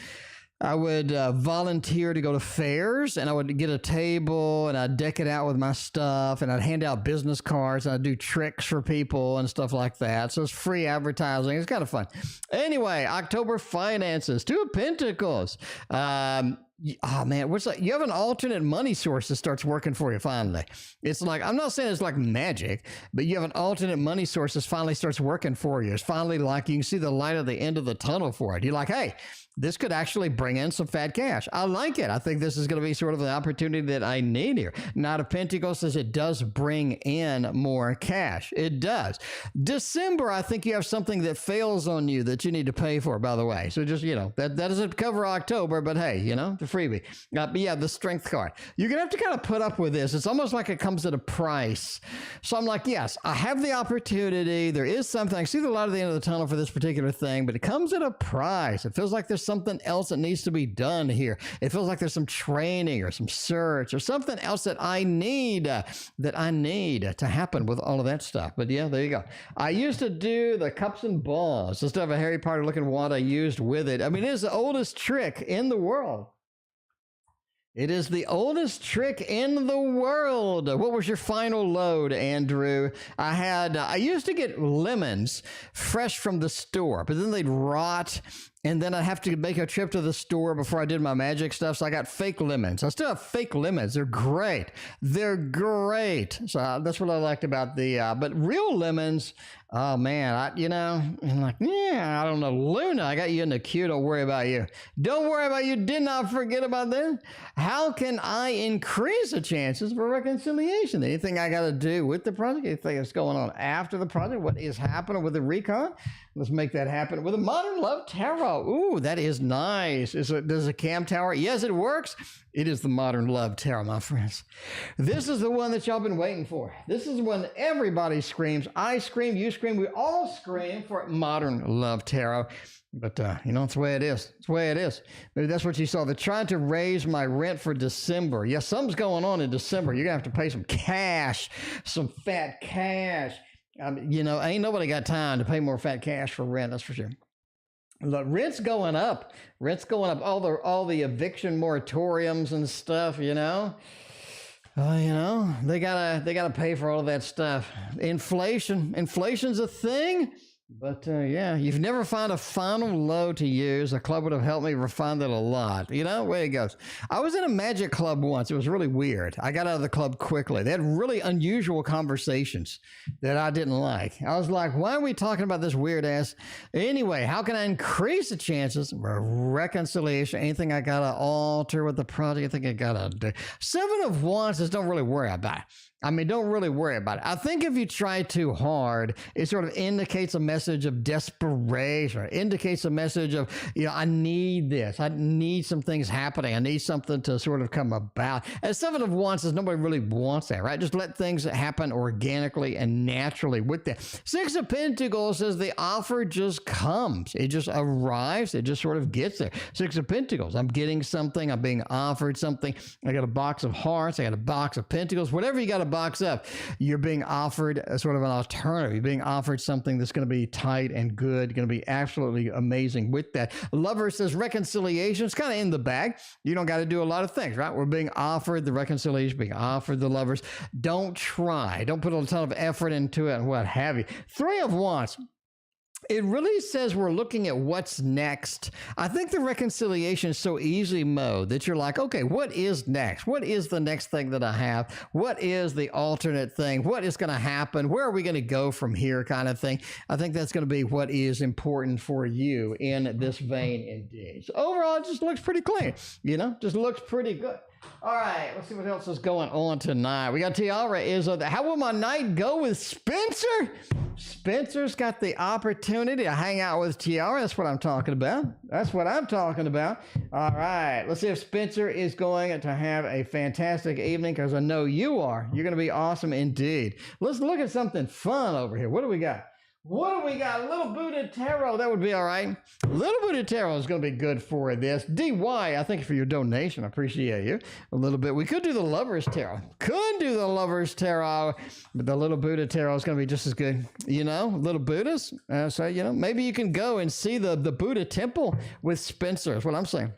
B: I would volunteer to go to fairs, and I would get a table and I'd deck it out with my stuff, and I'd hand out business cards, and I'd do tricks for people and stuff like that. So it's free advertising. It's kind of fun. Anyway, October Finances, 2 of Pentacles. Oh man, what's that? You have an alternate money source that starts working for you finally. It's like, I'm not saying it's like magic, but you have an alternate money source that finally starts working for you. It's finally like you can see the light at the end of the tunnel for it. You're like, hey, this could actually bring in some fat cash. I like it. I think this is going to be sort of the opportunity that I need here. Knight of Pentacles says it does bring in more cash. It does. December, I think you have something that fails on you that you need to pay for, by the way. So just, that doesn't cover October, but hey, the freebie. But yeah, the strength card. You're going to have to kind of put up with this. It's almost like it comes at a price. So I'm like, yes, I have the opportunity. There is something. I see the light at the end of the tunnel for this particular thing, but it comes at a price. It feels like there's something else that needs to be done here. It feels like there's some training or some search or something else that I need to happen with all of that stuff. But yeah, there you go. I used to do the cups and balls. Just have a Harry Potter looking wand I used with it. I mean, it is the oldest trick in the world. It is the oldest trick in the world. What was your final load, Andrew? I used to get lemons fresh from the store, but then they'd rot, and then I'd have to make a trip to the store before I did my magic stuff, so I got fake lemons. I still have fake lemons. They're great. They're great. So that's what I liked about but real lemons, oh man, I'm like, yeah, I don't know. Luna, I got you in the queue. Don't worry about you. Don't worry about you. Did not forget about that. How can I increase the chances for reconciliation? Anything I got to do with the project? Anything that's going on after the project? What is happening with the recon? Let's make that happen with a Modern Love Tarot. Ooh, that is nice. Does a cam tower? Yes, it works. It is the Modern Love Tarot, my friends. This is the one that y'all been waiting for. This is when everybody screams. I scream, you scream, we all scream for Modern Love Tarot. But, it's the way it is. It's the way it is. Maybe that's what you saw. They're trying to raise my rent for December. Yeah, something's going on in December. You're going to have to pay some cash, some fat cash. Ain't nobody got time to pay more fat cash for rent, that's for sure. Look, rent's going up. Rent's going up. All the eviction moratoriums and stuff, they gotta pay for all of that stuff. Inflation's a thing. But you've never found a final low to use. A club would have helped me refine that a lot. Way it goes. I was in a magic club once. It was really weird. I got out of the club quickly. They had really unusual conversations that I didn't like. I was like, why are we talking about this weird ass? Anyway, how can I increase the chances of reconciliation? Anything I got to alter with the project? I think I got to do. 7 of Wands is don't really worry about it. Don't really worry about it. I think if you try too hard, it sort of indicates a message of desperation, or indicates a message of, I need this. I need some things happening. I need something to sort of come about. And 7 of Wands says nobody really wants that, right? Just let things happen organically and naturally with that. 6 of Pentacles says the offer just comes. It just arrives. It just sort of gets there. 6 of Pentacles. I'm getting something. I'm being offered something. I got a box of hearts. I got a box of Pentacles. Whatever you got to box up, you're being offered a sort of an alternative. You're being offered something that's going to be tight and good, going to be absolutely amazing with that. Lover says reconciliation. It's kind of in the bag. You don't got to do a lot of things, right? We're being offered the reconciliation, being offered the lovers. Don't try. Don't put a ton of effort into it and what have you. 3 of Wands. It really says we're looking at what's next. I think the reconciliation is so easy mode that you're like, okay, what is next? What is the next thing that I have? What is the alternate thing? What is going to happen? Where are we going to go from here kind of thing? I think that's going to be what is important for you in this vein indeed. So overall, it just looks pretty clean, just looks pretty good. All right, let's see what else is going on tonight. We got Tiara. How will my night go with Spencer? Spencer's got the opportunity to hang out with Tiara. That's what I'm talking about. That's what I'm talking about. All right, let's see if Spencer is going to have a fantastic evening, because I know you are. You're going to be awesome indeed. Let's look at something fun over here. What do we got? What do we got? Little Buddha Tarot. That would be all right. Little Buddha Tarot is going to be good for this. DY, I thank you for your donation. I appreciate you a little bit. We could do the Lover's Tarot. But the Little Buddha Tarot is going to be just as good. Little Buddhas. So, maybe you can go and see the Buddha temple with Spencer. That's what I'm saying.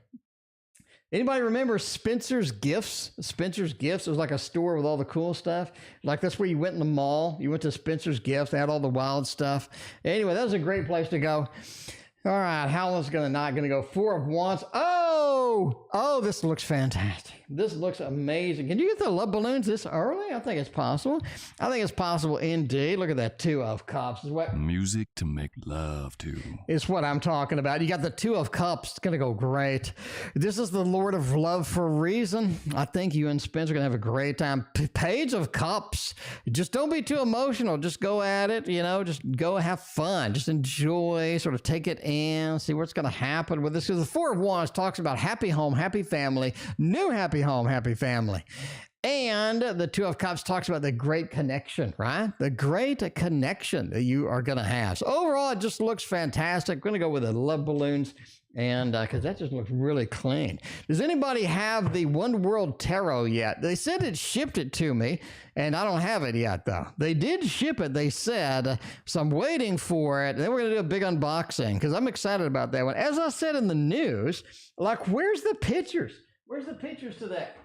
B: Anybody remember Spencer's Gifts? Spencer's Gifts was like a store with all the cool stuff. Like that's where you went in the mall. You went to Spencer's Gifts. They had all the wild stuff. Anyway, that was a great place to go. All right, Howland's not going to go. 4 of Wands. Oh, this looks fantastic. This looks amazing. Can you get the love balloons this early? I think it's possible. I think it's possible indeed. Look at that 2 of Cups.
D: Music to make love to.
B: It's what I'm talking about. You got the 2 of Cups. It's going to go great. This is the Lord of Love for a reason. I think you and Spencer are going to have a great time. Page of Cups. Just don't be too emotional. Just go at it. Just go have fun. Just enjoy. Sort of take it in. See what's going to happen with this. Because the 4 of Wands talks about happy home, happy family, new happy home, happy family. And the 2 of Cups talks about the great connection, right? The great connection that you are going to have. So overall, it just looks fantastic. We're going to go with the love balloons. And because that just looks really clean. Does anybody have the One World Tarot yet? They said it shipped it to me, and I don't have it yet, though. They did ship it, they said, so I'm waiting for it. Then we're going to do a big unboxing because I'm excited about that one. As I said in the news, like, where's the pictures? Where's the pictures to that?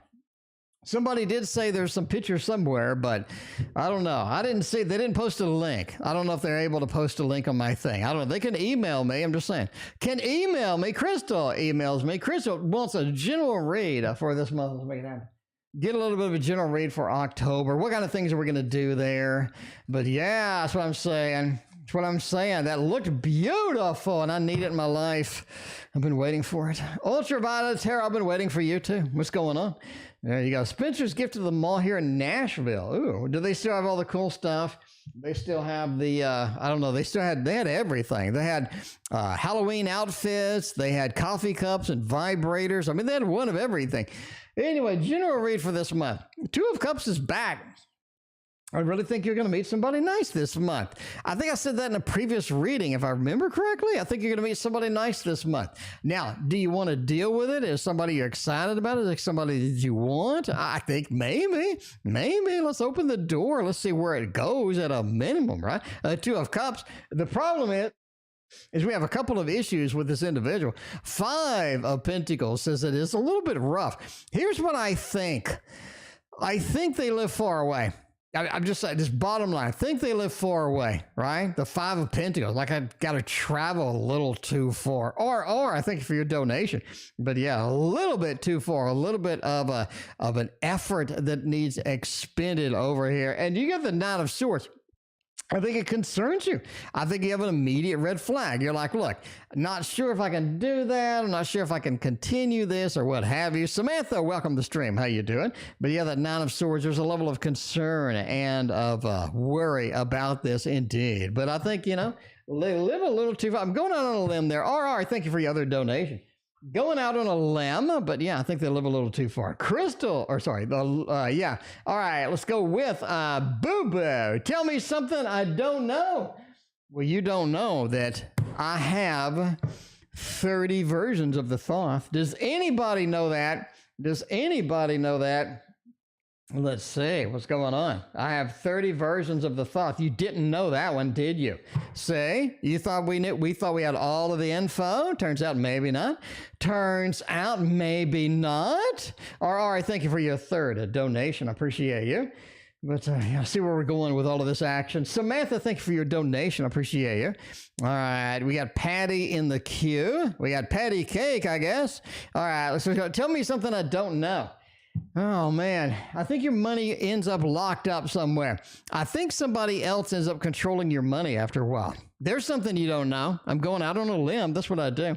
B: Somebody did say there's some pictures somewhere, but I don't know. I didn't see, they didn't post a link. I don't know if they're able to post a link on my thing. I don't know. They can email me. I'm just saying. Can email me. Crystal emails me. Crystal wants a general read for this month. Let's make it happen. Get a little bit of a general read for October. What kind of things are we going to do there? But yeah, that's what I'm saying. That's what I'm saying. That looked beautiful, and I need it in my life. I've been waiting for it. Ultraviolet Tarot, I've been waiting for you too. What's going on? There you go. Spencer's Gift to the Mall here in Nashville. Ooh, do they still have all the cool stuff? They still have the, I don't know, they had everything. They had Halloween outfits. They had coffee cups and vibrators. I mean, they had one of everything. Anyway, general read for this month. Two of Cups is back. I really think you're going to meet somebody nice this month. I think I said that in a previous reading, if I remember correctly. I think you're going to meet somebody nice this month. Now, do you want to deal with it? Is somebody you're excited about? Is it somebody that you want? I think maybe. Let's open the door. Let's see where it goes at a minimum, right? Two of Cups. The problem is we have a couple of issues with this individual. Five of Pentacles says it is a little bit rough. Here's what I think. I think they live far away. I'm just saying, just bottom line, I think they live far away, right? The Five of Pentacles, like I've got to travel a little too far, or I thank you for your donation, but yeah, a little bit too far, a little bit of an effort that needs expended over here. And you get the Nine of Swords. I think it concerns you. I think you have an immediate red flag. You're like, look, not sure if I can do that. I'm not sure if I can continue this or what have you. Samantha, welcome to the stream. How you doing? But yeah, that Nine of Swords, there's a level of concern and of worry about this indeed. But I think, they live a little too far. I'm going out on a limb there. RR, thank you for your other donation. Going out on a limb, but yeah, I think they live a little too far. Crystal, yeah. All right, let's go with BooBoo. Tell me something I don't know. Well, you don't know that I have 30 versions of the Thoth. Does anybody know that? Let's see what's going on. I have 30 versions of the Thoth. You didn't know that one, did you? See, you thought we knew. We thought we had all of the info. Turns out maybe not. Turns out maybe not. All right, thank you for your third donation. I appreciate you. But see where we're going with all of this action. Samantha, thank you for your donation. I appreciate you. All right, we got Pattie in the queue. We got Pattie Cake, I guess. All right, let's go. Tell me something I don't know. Oh, man, I think your money ends up locked up somewhere. I think somebody else ends up controlling your money after a while. There's something you don't know. I'm going out on a limb. That's what I do.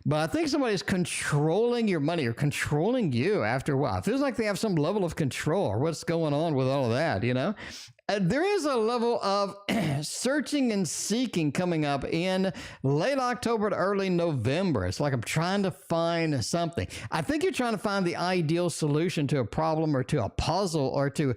B: But I think somebody's controlling your money or controlling you after a while. It feels like they have some level of control or what's going on with all of that, There is a level of searching and seeking coming up in late October to early November. It's like I'm trying to find something. I think you're trying to find the ideal solution to a problem or to a puzzle or to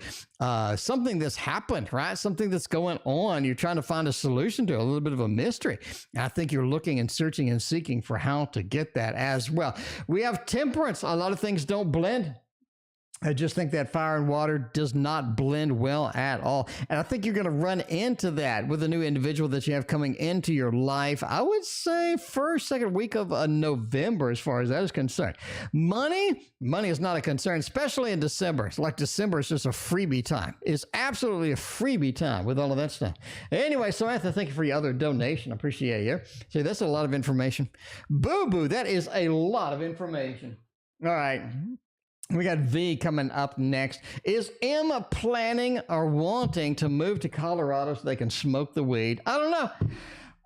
B: something that's happened, right? Something that's going on. You're trying to find a solution to a little bit of a mystery. I think you're looking and searching and seeking for how to get that as well. We have Temperance. A lot of things don't blend. I just think that fire and water does not blend well at all. And I think you're going to run into that with a new individual that you have coming into your life. I would say first, second week of November as far as that is concerned. Money is not a concern, especially in December. It's like December is just a freebie time. It's absolutely a freebie time with all of that stuff. Anyway, Samantha, thank you for your other donation. I appreciate you. See, that's a lot of information. BooBoo, that is a lot of information. All right. We got V coming up next. Is M planning or wanting to move to Colorado so they can smoke the weed? I don't know.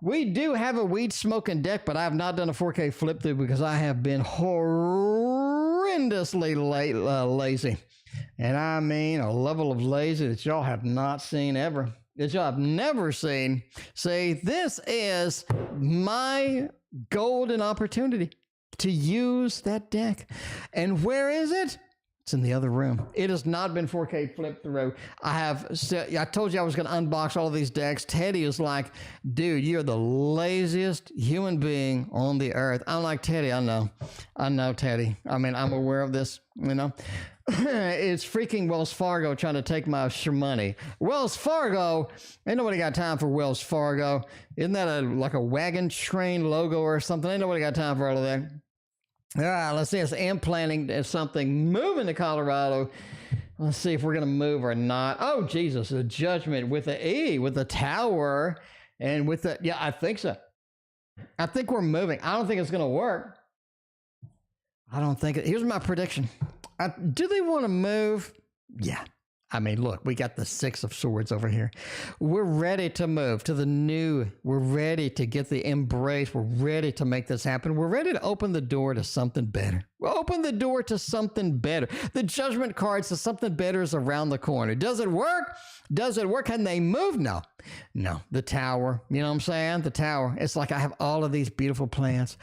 B: We do have a weed smoking deck, but I have not done a 4K flip through because I have been horrendously lazy. And I mean a level of lazy that y'all have not seen ever. That y'all have never seen. See, this is my golden opportunity to use that deck. And where is it? It's in the other room. It has not been 4K flipped through. I told you I was going to unbox all of these decks. Teddy is like, dude, you're the laziest human being on the earth. I'm like, Teddy, I know, Teddy. I mean, I'm aware of this, It's freaking Wells Fargo trying to take my money. Wells Fargo, ain't nobody got time for Wells Fargo. Isn't that like a wagon train logo or something? Ain't nobody got time for all of that. All right, let's see. It's implanting something, moving to Colorado. Let's see if we're going to move or not. Oh, Jesus, the judgment with the E, with the tower, and with the, yeah, I think so. I think we're moving. I don't think it's going to work. I don't think it. Here's my prediction. Do they want to move? Yeah. I mean, look, we got the Six of Swords over here. We're ready to move to the new. We're ready to get the embrace. We're ready to make this happen. We're ready to open the door to something better. We'll open the door to something better. The judgment card says something better is around the corner. Does it work? Does it work? Can they move? No. No. The tower. You know what I'm saying? The tower. It's like I have all of these beautiful plants.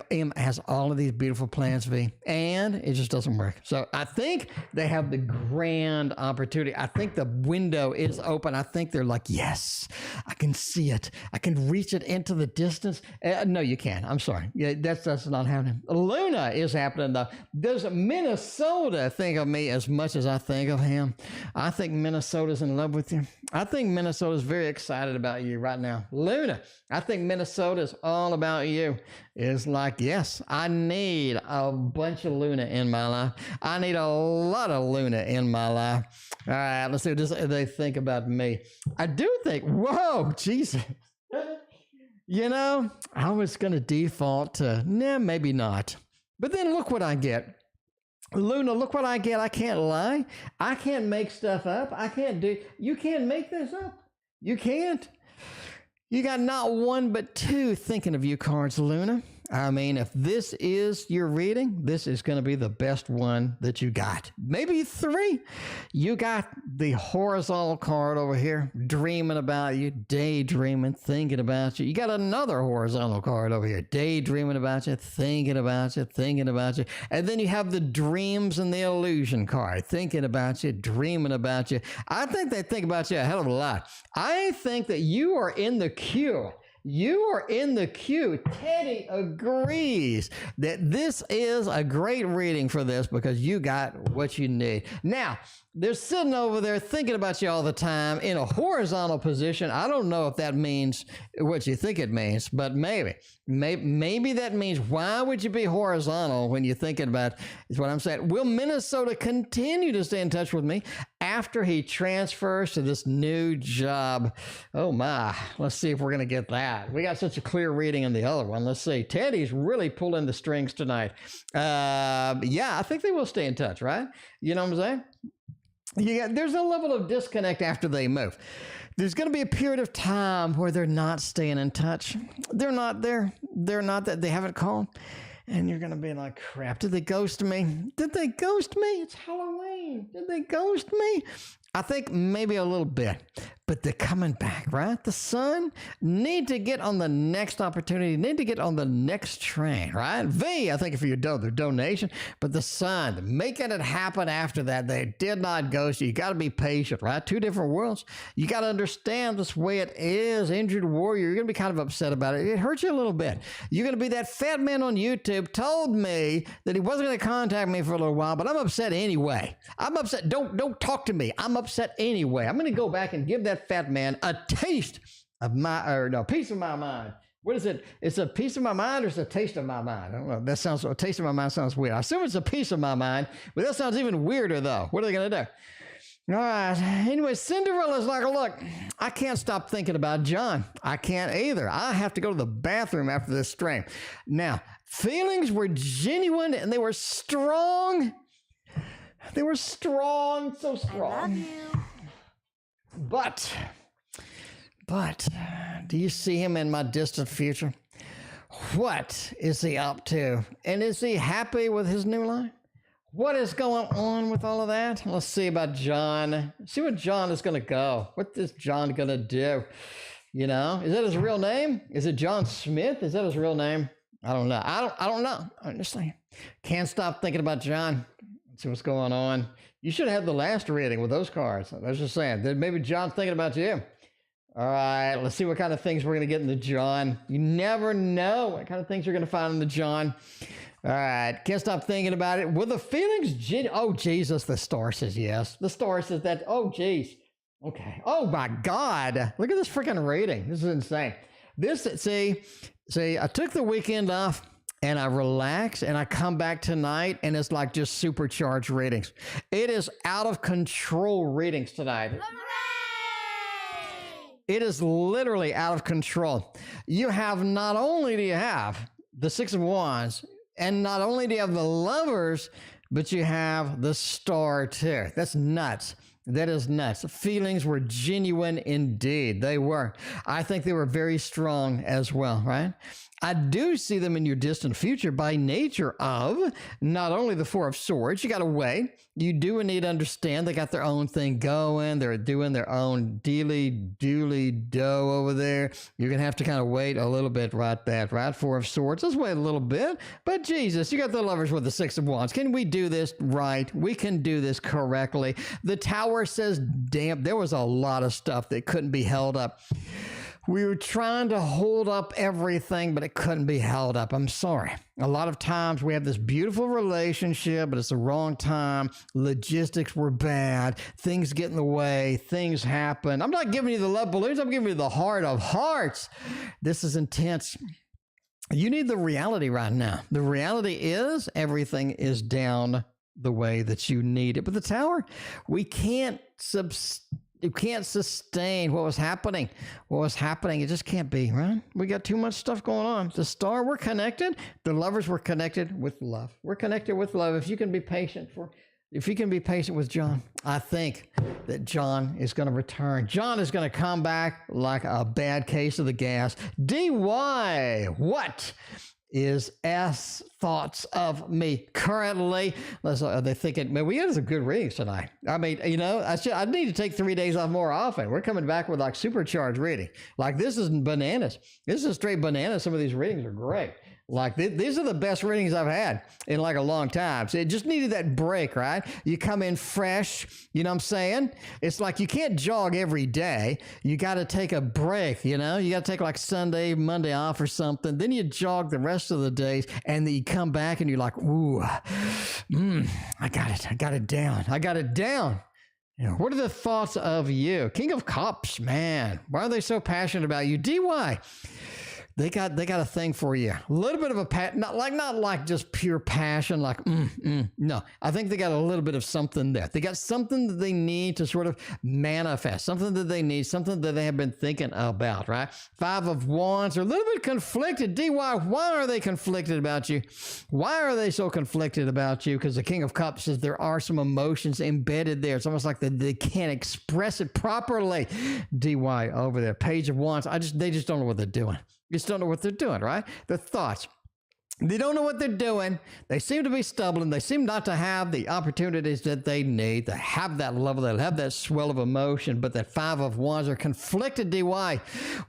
B: M has all of these beautiful plants, V, and it just doesn't work. So I think they have the grand opportunity. I think the window is open. I think they're like, yes, I can see it. I can reach it into the distance. No, you can't. I'm sorry. Yeah, that's not happening. Luna is happening, though. Does Minnesota think of me as much as I think of him? I think Minnesota's in love with you. I think Minnesota's very excited about you right now. Luna, I think Minnesota's all about you. It's like, yes, I need a bunch of Luna in my life. I need a lot of Luna in my life. All right, let's see what they think about me. I do think, whoa, Jesus. You know, I was going to default to, nah, maybe not. But then look what I get. Luna, look what I get. I can't lie. I can't make stuff up. You can't make this up. You can't. You got not one but two thinking of you cards, Luna. I mean, if this is your reading, this is going to be the best one that you got. Maybe three. You got the horizontal card over here, dreaming about you, daydreaming, thinking about you. You got another horizontal card over here, daydreaming about you, thinking about you, thinking about you. And then you have the dreams and the illusion card, thinking about you, dreaming about you. I think they think about you a hell of a lot. I think that you are in the queue. You are in the queue. Teddy agrees that this is a great reading for this because you got what you need. Now, they're sitting over there thinking about you all the time in a horizontal position. I don't know if that means what you think it means, but maybe that means why would you be horizontal when you're thinking about is what I'm saying. Will Minnesota continue to stay in touch with me after he transfers to this new job? Oh my, let's see if we're going to get that. We got such a clear reading in the other one. Let's see. Teddy's really pulling the strings tonight. Yeah, I think they will stay in touch, right? You know what I'm saying? There's a level of disconnect after they move. There's going to be a period of time where they're not staying in touch. They're not there. They're not that. They haven't called. And you're going to be like, crap, did they ghost me? Did they ghost me? It's Halloween. Did they ghost me? I think maybe a little bit, but they're coming back, right? The sun need to get on the next opportunity, need to get on the next train, right? V, I think if you do their donation, but the sun, making it happen after that. They did not ghost you. You got to be patient, right? Two different worlds. You got to understand this way it is. Injured warrior, you're going to be kind of upset about it. It hurts you a little bit. You're going to be that fat man on YouTube told me that he wasn't going to contact me for a little while, but I'm upset anyway. I'm upset. Don't talk to me. I'm upset anyway. I'm going to go back and give that fat man a taste of piece of my mind. What is it? It's a piece of my mind or it's a taste of my mind? I don't know. A taste of my mind sounds weird. I assume it's a piece of my mind, but that sounds even weirder though. What are they going to do? All right. Anyway, Cinderella's like, look, I can't stop thinking about John. I can't either. I have to go to the bathroom after this stream. Now, feelings were genuine and they were strong. They were strong, so strong.
C: I love you.
B: But, do you see him in my distant future? What is he up to? And is he happy with his new life? What is going on with all of that? Let's see about John. See what John is going to go. What is John going to do? You know, is that his real name? Is it John Smith? Is that his real name? I don't know. I don't know. I'm just saying. Can't stop thinking about John. See what's going on. You should have the last reading with those cards. I was just saying that maybe John's thinking about you. All right, let's see what kind of things we're going to get in the John. You never know what kind of things you're going to find in the John. All right, can't stop thinking about it. Will the feelings, oh, Jesus, the star says yes. The star says that, oh, geez. Okay. Oh, my God. Look at this freaking reading. This is insane. See, I took the weekend off. and I relax and I come back tonight and it's like just supercharged readings. It is out of control readings tonight. It is literally out of control. You have, not only do you have the Six of Wands, and not only do you have the Lovers, but you have the Star too. That's nuts. That is nuts. Feelings were genuine indeed. They were. I think they were very strong as well, right? I do see them in your distant future by nature of not only the Four of Swords. You got to wait. You do need to understand they got their own thing going. They're doing their own dealy-dooley-do over there. You're going to have to kind of wait a little bit right that, right? Four of Swords. Let's wait a little bit. But Jesus, you got the Lovers with the Six of Wands. Can we do this right? We can do this correctly. The Tower says, damn, there was a lot of stuff that couldn't be held up. We were trying to hold up everything, but it couldn't be held up. I'm sorry. A lot of times we have this beautiful relationship, but it's the wrong time. Logistics were bad. Things get in the way. Things happen. I'm not giving you the love balloons. I'm giving you the heart of hearts. This is intense. You need the reality right now. The reality is everything is down the way that you need it. But the Tower, we can't you can't sustain what was happening. What was happening, it just can't be, right? We got too much stuff going on. The Star, we're connected. The Lovers, were connected with love. We're connected with love. If you can be patient with John, I think that John is going to return. John is going to come back like a bad case of the gas. Dy, what is S thoughts of me currently? Are they thinking, man, we had some good readings tonight. I mean, you know, I need to take 3 days off more often. We're coming back with like supercharged reading. Like this is bananas. This is straight bananas. Some of these readings are great. Like these are the best readings I've had in like a long time. So it just needed that break, right? You come in fresh, you know what I'm saying? It's like you can't jog every day. You got to take a break, you know? You got to take like Sunday, Monday off or something. Then you jog the rest of the days and then you come back and you're like, ooh, I got it. I got it down. I got it down. You know, what are the thoughts of you? King of Cups, man. Why are they so passionate about you? Dy. They got a thing for you. A little bit of a not like just pure passion, like no. I think they got a little bit of something there. They got something that they need to sort of manifest, something that they need, something that they have been thinking about, right? Five of Wands are a little bit conflicted. Dy, why are they conflicted about you? Why are they so conflicted about you? Because the King of Cups says there are some emotions embedded there. It's almost like they can't express it properly. Dy over there. Page of Wands. They just don't know what they're doing. Just don't know what they're doing, right? Their thoughts. They don't know what they're doing. They seem to be stubborn. They seem not to have the opportunities that they need to have that level, that have that swell of emotion. But that Five of Wands are conflicted, Dy. Why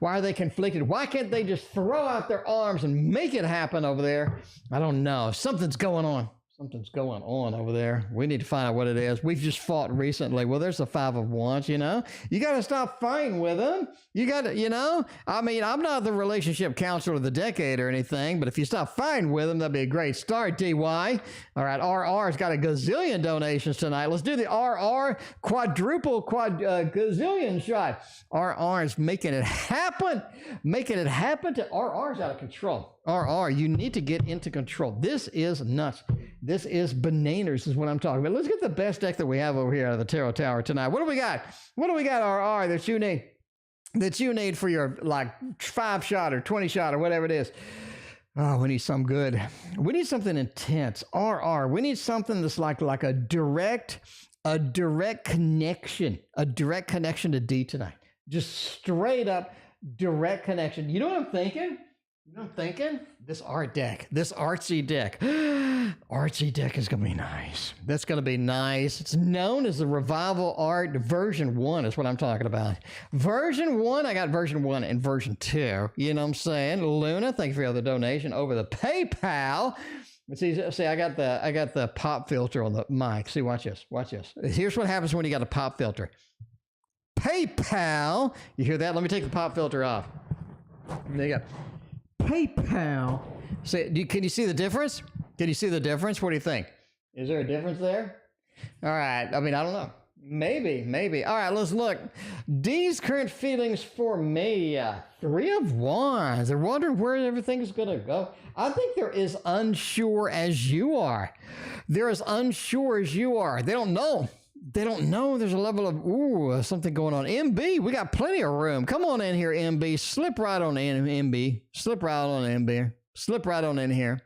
B: are they conflicted? Why can't they just throw out their arms and make it happen over there? I don't know. Something's going on. Something's going on over there. We need to find out what it is. We've just fought recently. Well, there's the Five of Wands, you know. You got to stop fighting with them. You got to, you know. I mean, I'm not the relationship counselor of the decade or anything, but if you stop fighting with them, that'd be a great start, Dy. All right, RR's got a gazillion donations tonight. Let's do the RR gazillion shot. RR is making it happen. Making it happen to RR's out of control. RR, you need to get into control. This is nuts. This is bananas is what I'm talking about. Let's get the best deck that we have over here out of the Tarot Tower tonight. What do we got? What do we got, RR, that you need? That you need for your like 5-shot or 20-shot or whatever it is. Oh, we need something good. We need something intense. RR, we need something that's like a direct connection. A direct connection to D tonight. Just straight up direct connection. You know what I'm thinking? You know what I'm thinking? This art deck, this artsy deck. Artsy deck is going to be nice. That's going to be nice. It's known as the Revival Art version 1 is what I'm talking about. Version 1, I got version 1 and version 2. You know what I'm saying? Luna, thank you for your other donation over the PayPal. See, I got the pop filter on the mic. See, watch this. Watch this. Here's what happens when you got a pop filter. PayPal. You hear that? Let me take the pop filter off. There you go. PayPal. Can you see the difference? Can you see the difference? What do you think? Is there a difference there? All right. I mean, I don't know. Maybe. All right, let's look. D's current feelings for me. 3 of Wands. They're wondering where everything's going to go. I think they're as unsure as you are. They're as unsure as you are. They don't know. They don't know. There's a level of, something going on. MB, we got plenty of room. Come on in here, MB. Slip right on in, MB. Slip right on in, MB. Slip right on in here.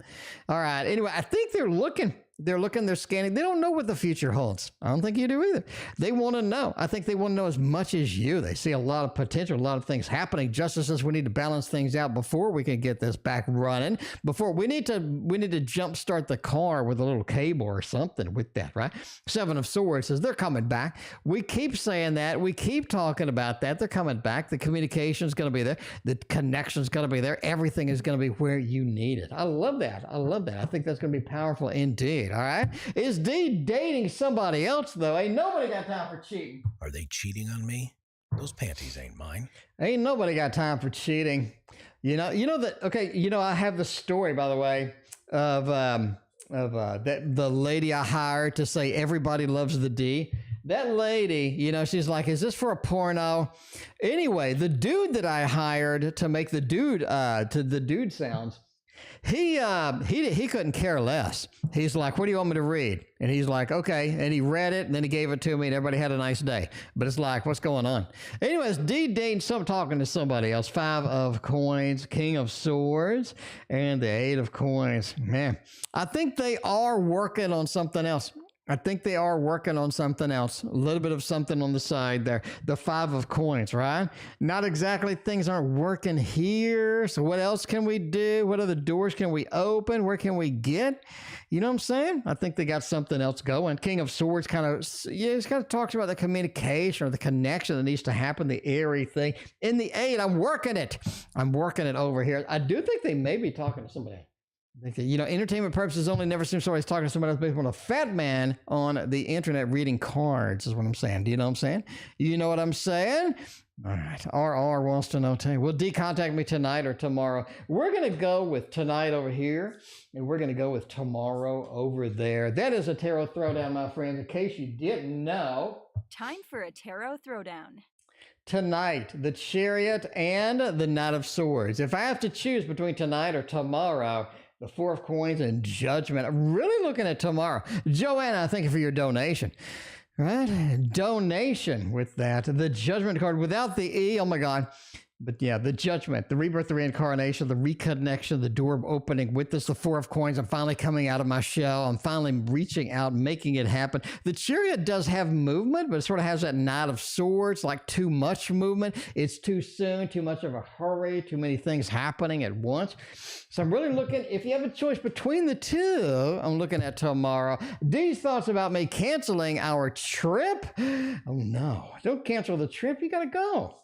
B: All right. Anyway, I think they're looking. They're scanning. They don't know what the future holds. I don't think you do either. They want to know. I think they want to know as much as you. They see a lot of potential, a lot of things happening. Just as we need to balance things out before we can get this back running. Before we need to jumpstart the car with a little cable or something with that, right? 7 of Swords says they're coming back. We keep saying that. We keep talking about that. They're coming back. The communication is going to be there. The connection is going to be there. Everything is going to be where you need it. I love that. I think that's going to be powerful indeed. All right. Is D dating somebody else, though? Ain't nobody got time for cheating.
E: Are they cheating on me? Those panties ain't mine.
B: Ain't nobody got time for cheating. You know that. Okay. I have the story, by the way, of the lady I hired to say everybody loves the D. That lady, she's like, is this for a porno? Anyway, the dude that I hired to make the dude sounds. He couldn't care less. He's like, what do you want me to read? And he's like, okay. And he read it, and then he gave it to me, and everybody had a nice day. But it's like, what's going on? Anyways, D dating talking to somebody else. 5 of Coins, King of Swords, and the 8 of Coins. Man, I think they are working on something else. A little bit of something on the side there. The 5 of Coins, right? Not exactly, things aren't working here. So what else can we do? What other doors can we open? Where can we get? You know what I'm saying? I think they got something else going. King of Swords it kind of talks about the communication or the connection that needs to happen, the airy thing. In the 8, I'm working it over here. I do think they may be talking to somebody. Entertainment purposes only, never seems somebody's talking to somebody else based on a fat man on the internet reading cards is what I'm saying. Do you know what I'm saying? You know what I'm saying? All right. RR wants to know, will D contact me tonight or tomorrow? We're going to go with tonight over here, and we're going to go with tomorrow over there. That is a tarot throwdown, my friends, in case you didn't know.
C: Time for a tarot throwdown.
B: Tonight, the Chariot and the Knight of Swords. If I have to choose between tonight or tomorrow, the 4 of Coins and Judgment. I'm really looking at tomorrow. Joanna, thank you for your donation. Right? Donation with that. The Judgment card without the E. Oh my God. But yeah, the Judgment, the rebirth, the reincarnation, the reconnection, the door opening with this, the 4 of Coins. I'm finally coming out of my shell. I'm finally reaching out, making it happen. The Chariot does have movement, but it sort of has that Knight of Swords, like too much movement. It's too soon, too much of a hurry, too many things happening at once. So I'm really looking, if you have a choice between the two, I'm looking at tomorrow. These thoughts about me canceling our trip. Oh no, don't cancel the trip. You got to go.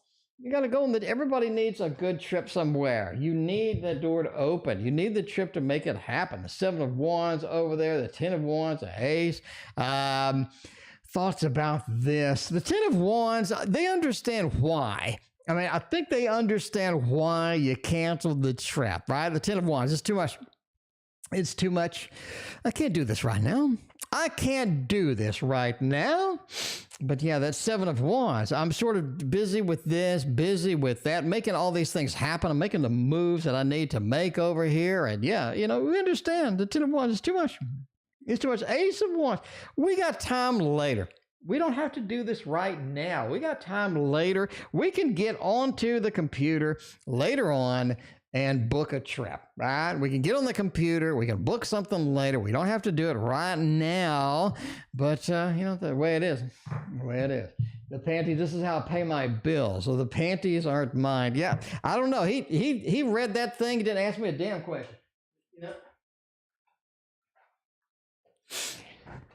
B: You got to go, and everybody needs a good trip somewhere. You need the door to open. You need the trip to make it happen. The 7 of Wands over there, the 10 of Wands, the Ace. Thoughts about this. The 10 of Wands, they understand why. I think they understand why you canceled the trip, right? The 10 of Wands, it's too much. It's too much. I can't do this right now. But yeah, that's 7 of Wands. I'm sort of busy with this, busy with that, making all these things happen. I'm making the moves that I need to make over here. And yeah, we understand the 10 of Wands is too much. It's too much. Ace of Wands. We got time later. We don't have to do this right now. We got time later. We can get onto the computer later on and book a trip, right? We can get on the computer. We can book something later. We don't have to do it right now. But, the way it is. The panties, this is how I pay my bills. So the panties aren't mine. Yeah, I don't know. He read that thing. He didn't ask me a damn question.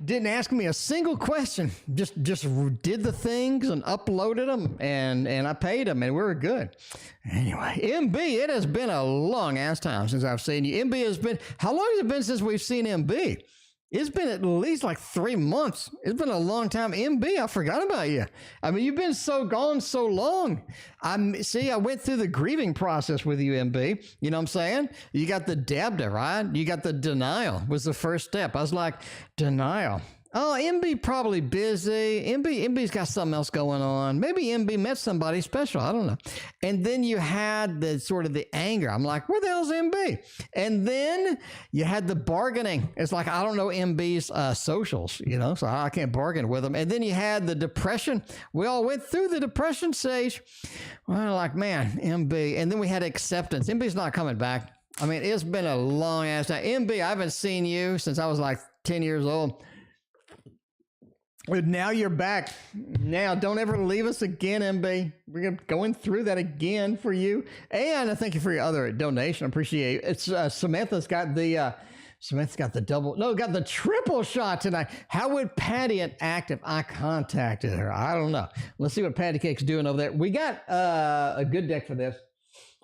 B: Didn't ask me a single question. Just did the things and uploaded them, and I paid them, and we were good. Anyway, MB, it has been a long ass time since I've seen you. MB has been, how long has it been since we've seen MB? It's been at least like 3 months. It's been a long time. MB, I forgot about you. You've been gone so long. I went through the grieving process with you, MB. You know what I'm saying? You got the DABDA, right? You got the denial was the first step. I was like, denial. Oh, MB probably busy. MB's got something else going on. Maybe MB met somebody special. I don't know. And then you had the sort of the anger. I'm like, where the hell's MB? And then you had the bargaining. It's like, I don't know MB's socials, you know, so I can't bargain with him. And then you had the depression. We all went through the depression stage. Well, like, man, MB. And then we had acceptance. MB's not coming back. I mean, it's been a long ass time. MB, I haven't seen you since I was like 10 years old. But now you're back. Now, don't ever leave us again, MB. We're going through that again for you. And I thank you for your other donation. I appreciate it. It's Samantha's got the got the triple shot tonight. How would Pattie act if I contacted her? I don't know. Let's see what Patty Cake's doing over there. We got a good deck for this.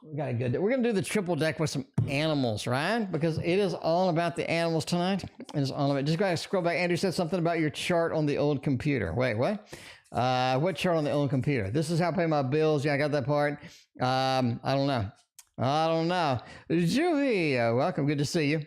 B: We got a good deck. We're going to do the triple deck with some animals, right? Because it is all about the animals tonight. It's all about. Just go ahead and scroll back. Andrew said something about your chart on the old computer. Wait, what? What chart on the old computer? This is how I pay my bills. Yeah, I got that part. I don't know. Juhi, welcome. Good to see you.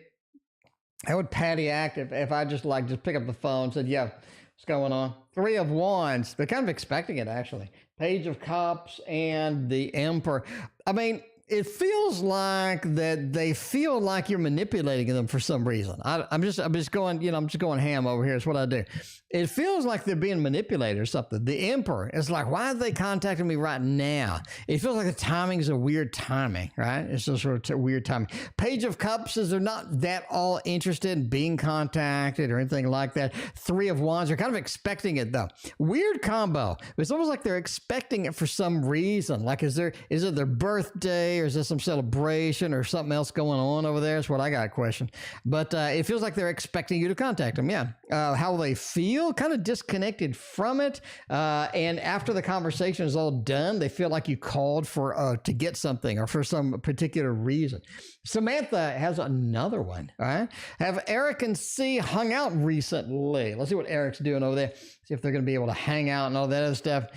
B: How would Pattie act if I just pick up the phone and said, yeah, what's going on? 3 of Wands. They're kind of expecting it, actually. Page of Cups and the Emperor. I mean, it feels like that they feel like you're manipulating them for some reason. I'm just going ham over here. It's what I do. It feels like they're being manipulated or something. The Emperor is like, why are they contacting me right now? It feels like the timing is a weird timing, right? It's just sort of weird timing. Page of Cups is they're not that all interested in being contacted or anything like that. 3 of Wands, they're kind of expecting it though. Weird combo. It's almost like they're expecting it for some reason. Like, is it their birthday? Or is this some celebration or something else going on over there? That's what I got a question. But it feels like they're expecting you to contact them. Yeah. How they feel, kind of disconnected from it. And after the conversation is all done, they feel like you called for to get something or for some particular reason. Samantha has another one. All right. Have Eric and C hung out recently? Let's see what Eric's doing over there. See if they're going to be able to hang out and all that other stuff.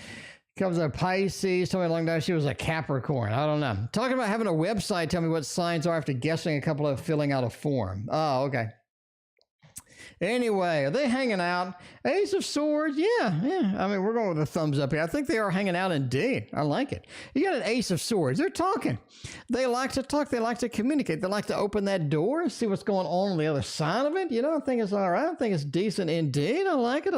B: Comes a Pisces. Told me a long time she was a Capricorn. I don't know. Talking about having a website. Tell me what signs are after guessing a couple of filling out a form. Oh, okay. Anyway, are they hanging out? Ace of Swords, yeah. I mean, we're going with a thumbs up here. I think they are hanging out indeed. I like it. You got an Ace of Swords. They're talking. They like to talk. They like to communicate. They like to open that door and see what's going on the other side of it. You know, I think it's all right. I think it's decent indeed. I like it.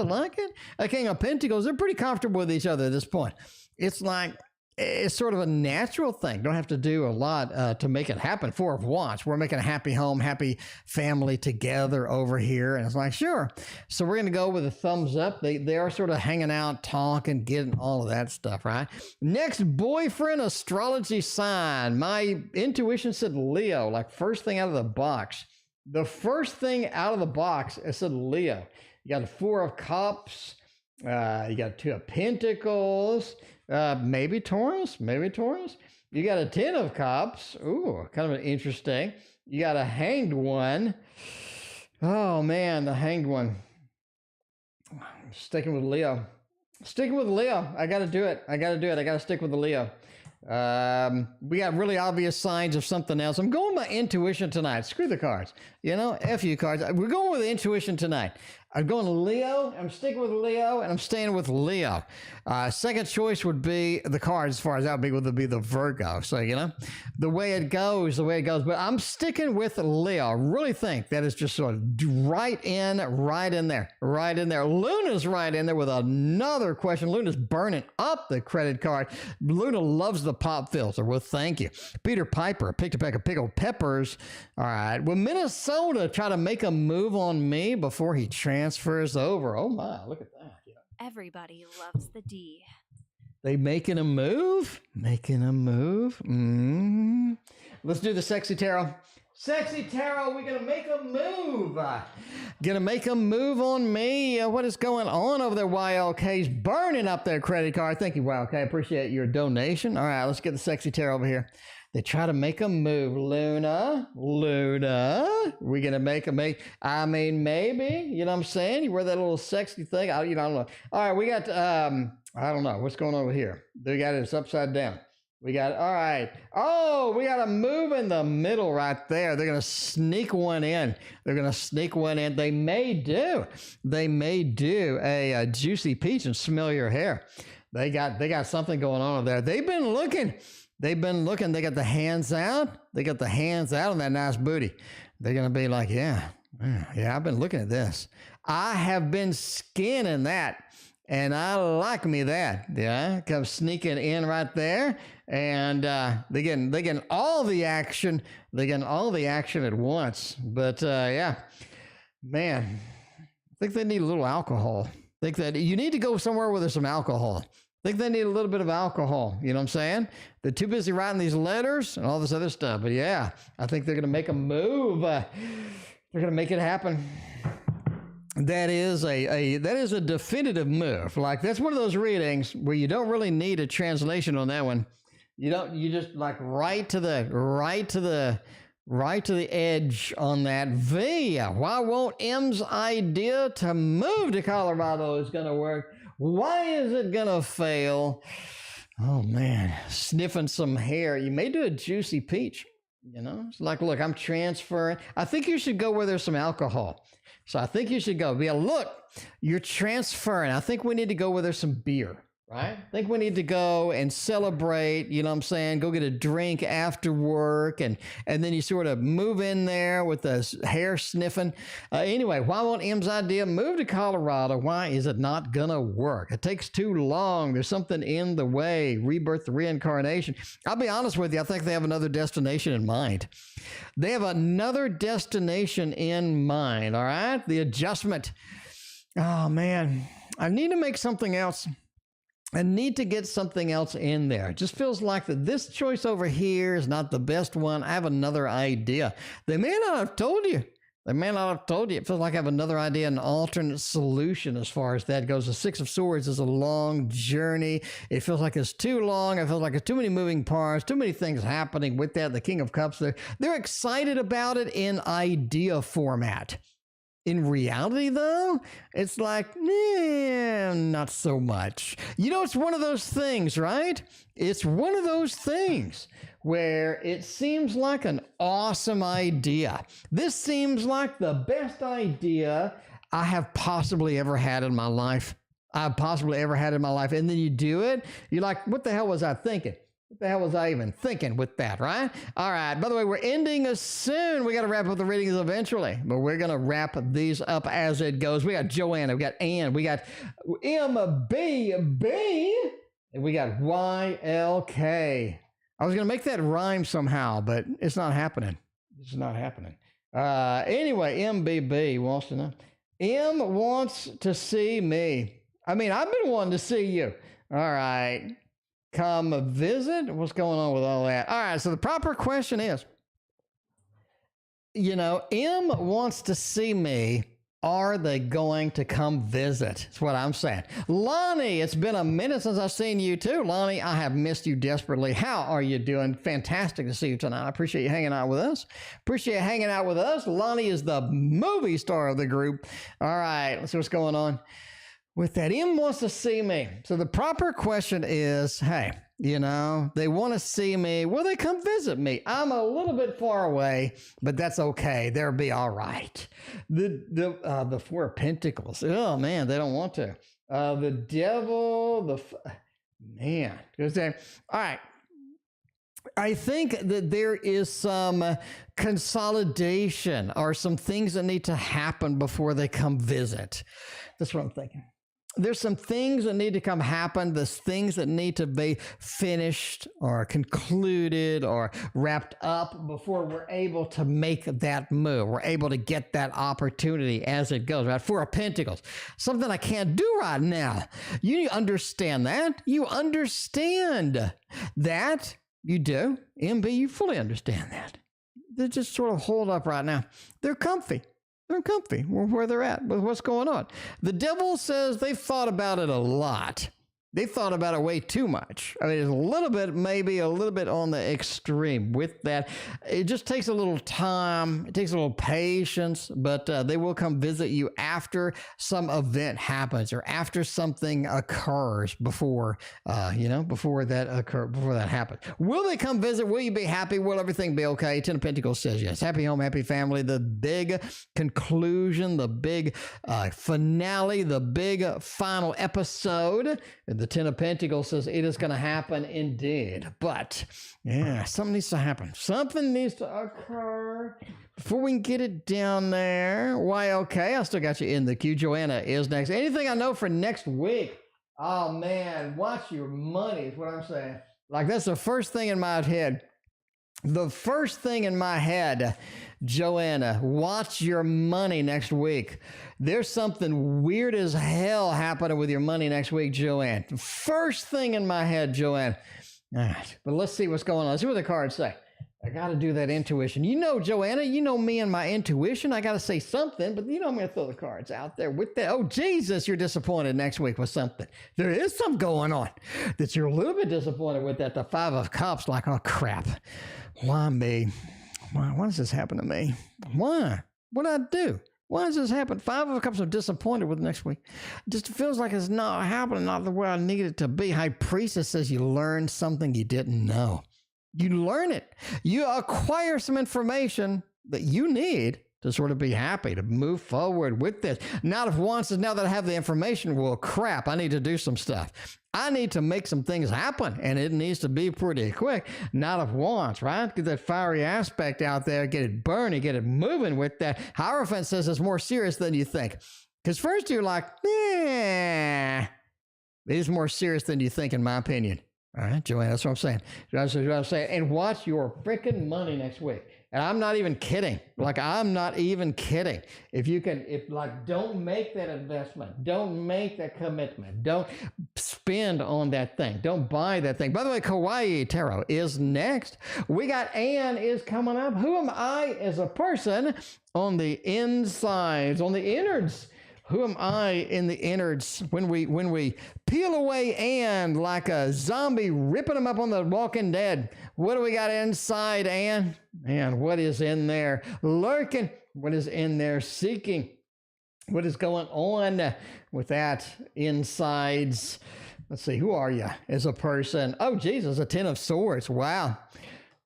B: A King of Pentacles, they're pretty comfortable with each other at this point. It's like, it's sort of a natural thing. Don't have to do a lot to make it happen. 4 of Wands. We're making a happy home, happy family together over here. And it's like, sure. So we're going to go with a thumbs up. They are sort of hanging out, talking, getting all of that stuff, right? Next, boyfriend astrology sign. My intuition said Leo, like first thing out of the box. The first thing out of the box, it said Leo. You got a 4 of Cups. You got 2 of Pentacles. Maybe Taurus. You got a 10 of Cups. Ooh, kind of an interesting. You got a Hanged One. Oh, man, the Hanged One. Sticking with Leo. I got to do it. I got to stick with the Leo. We got really obvious signs of something else. I'm going with my intuition tonight. Screw the cards. You know, F you cards. We're going with intuition tonight. I'm going to Leo. I'm sticking with Leo, and I'm staying with Leo. Second choice would be the cards, as far as that would be the Virgo. So, you know, the way it goes. But I'm sticking with Leo. I really think that is just sort of right in there. Luna's right in there with another question. Luna's burning up the credit card. Luna loves the pop filter. Well, thank you. Peter Piper picked a pack of pickled peppers. All right. Will Minnesota try to make a move on me before he transfers over? Oh my, look at that. Yeah.
C: Everybody loves the D.
B: They making a move? Let's do the sexy tarot. Sexy tarot, we're gonna make a move. Gonna make a move on me. What is going on over there? YLK's burning up their credit card. Thank you, YLK. I appreciate your donation. All right, let's get the sexy tarot over here. They try to make a move. Luna, we're going to make I mean, maybe, you know what I'm saying? You wear that little sexy thing. I don't know. All right, we got, I don't know. What's going on over here? They got it upside down. We got, all right. Oh, we got a move in the middle right there. They're going to sneak one in. They're going to sneak one in. They may do a juicy peach and smell your hair. They got something going on over there. They've been looking. They got the hands out. They got the hands out on that nice booty. They're going to be like, yeah, I've been looking at this. I have been skinning that. And I like me that, yeah. Come sneaking in right there, and they getting all the action. They getting all the action at once. But yeah, man, I think they need a little alcohol. I think that you need to go somewhere where there's some alcohol. I think they need a little bit of alcohol. You know what I'm saying? They're too busy writing these letters and all this other stuff. But yeah, I think they're gonna make a move. They're gonna make it happen. That is a definitive move. Like, that's one of those readings where you don't really need a translation on that one. You just like right to the edge on that V. Why won't M's idea to move to Colorado is going to work? Why is it going to fail? Oh man, sniffing some hair. You may do a juicy peach. You know, it's like, look, I'm transferring. I think you should go where there's some alcohol. So I think you should go. Yeah, look, you're transferring. I think we need to go where there's some beer, right? I think we need to go and celebrate, you know what I'm saying? Go get a drink after work, and then you sort of move in there with the hair sniffing. Anyway, why won't M's idea move to Colorado? Why is it not going to work? It takes too long. There's something in the way. Rebirth, the reincarnation. I'll be honest with you. I think they have another destination in mind. They have another destination in mind, all right? The adjustment. Oh, man. I need to make something else. I need to get something else in there. It just feels like that this choice over here is not the best one. I have another idea. They may not have told you. They may not have told you. It feels like I have another idea, an alternate solution as far as that goes. The Six of Swords is a long journey. It feels like it's too long. It feels like it's too many moving parts, too many things happening with that. The King of Cups, they're excited about it in idea format. In reality, though, it's like, not so much. You know, it's one of those things, right? It's one of those things where it seems like an awesome idea. This seems like the best idea I have possibly ever had in my life. And then you do it. You're like, what the hell was I thinking? What the hell was I even thinking with that, right? All right. By the way, we're ending us soon. We got to wrap up the readings eventually, but we're going to wrap these up as it goes. We got Joanna, we got Ann, we got MBB, and we got YLK. I was going to make that rhyme somehow, but it's not happening. It's not happening. Anyway, MBB wants to know. M wants to see me. I mean, I've been wanting to see you. All right. Come visit? What's going on with all that? All right, so the proper question is, you know, M wants to see me. Are they going to come visit? That's what I'm saying. Lonnie, it's been a minute since I've seen you too. Lonnie, I have missed you desperately. How are you doing? Fantastic to see you tonight. I appreciate you hanging out with us. Lonnie is the movie star of the group. All right, let's see what's going on with that. M wants to see me. So the proper question is, hey, you know, they want to see me. Will they come visit me? I'm a little bit far away, but that's okay. They'll be all right. The Four of Pentacles. Oh man, they don't want to. The Devil. Man. All right. I think that there is some consolidation or some things that need to happen before they come visit. That's what I'm thinking. There's some things that need to come happen. There's things that need to be finished or concluded or wrapped up before we're able to make that move. We're able to get that opportunity as it goes, right? Four of Pentacles, something I can't do right now. You understand that? You understand that? You do. MB, you fully understand that. They're just sort of holed up right now. They're comfy. They're comfy where they're at with what's going on. The Devil says they've thought about it a lot. They thought about it way too much. I mean, it's a little bit, maybe a little bit on the extreme with that. It just takes a little time. It takes a little patience, but they will come visit you after some event happens or after something occurs before that happens. Will they come visit? Will you be happy? Will everything be okay? Ten of Pentacles says yes. Happy home, happy family. The big conclusion, the big finale, the big final episode. The Ten of Pentacles says it is going to happen indeed. But, yeah, something needs to happen. Something needs to occur before we can get it down there. Why, okay, I still got you in the queue. Joanna is next. Anything I know for next week? Oh, man, watch your money is what I'm saying. Like, that's the first thing in my head. The first thing in my head, Joanna, watch your money next week. There's something weird as hell happening with your money next week, Joanne. First thing in my head, Joanne. All right, but let's see what's going on. Let's see what the cards say. I got to do that intuition. You know, Joanna, you know me and my intuition. I got to say something, but you know I'm going to throw the cards out there with that. Oh, Jesus, you're disappointed next week with something. There is something going on that you're a little bit disappointed with that. The Five of Cups, like, oh, crap. Why me? Why does this happen to me? Why? What did I do? Why does this happen? Five of Cups, I'm disappointed with next week. It just feels like it's not happening, not the way I need it to be. High Priestess says you learned something you didn't know. You learn it. You acquire some information that you need to sort of be happy, to move forward with this. Knight of Wands says, now that I have the information, well, crap, I need to do some stuff. I need to make some things happen, and it needs to be pretty quick. Knight of Wands, right? Get that fiery aspect out there, get it burning, get it moving with that. Hierophant says it's more serious than you think. Because first you're like, it is more serious than you think, in my opinion. All right, Joanne, that's what I'm saying. That's what I'm saying. And watch your freaking money next week. And I'm not even kidding. Like, I'm not even kidding. Don't make that investment. Don't make that commitment. Don't spend on that thing. Don't buy that thing. By the way, Kawaii Tarot is next. We got Anne is coming up. Who am I as a person on the insides, on the innards? Who am I in the innards when we peel away Anne like a zombie, ripping them up on the Walking Dead? What do we got inside, Anne? And what is in there lurking? What is in there seeking? What is going on with that insides? Let's see, who are you as a person? Oh, Jesus, a Ten of Swords. Wow.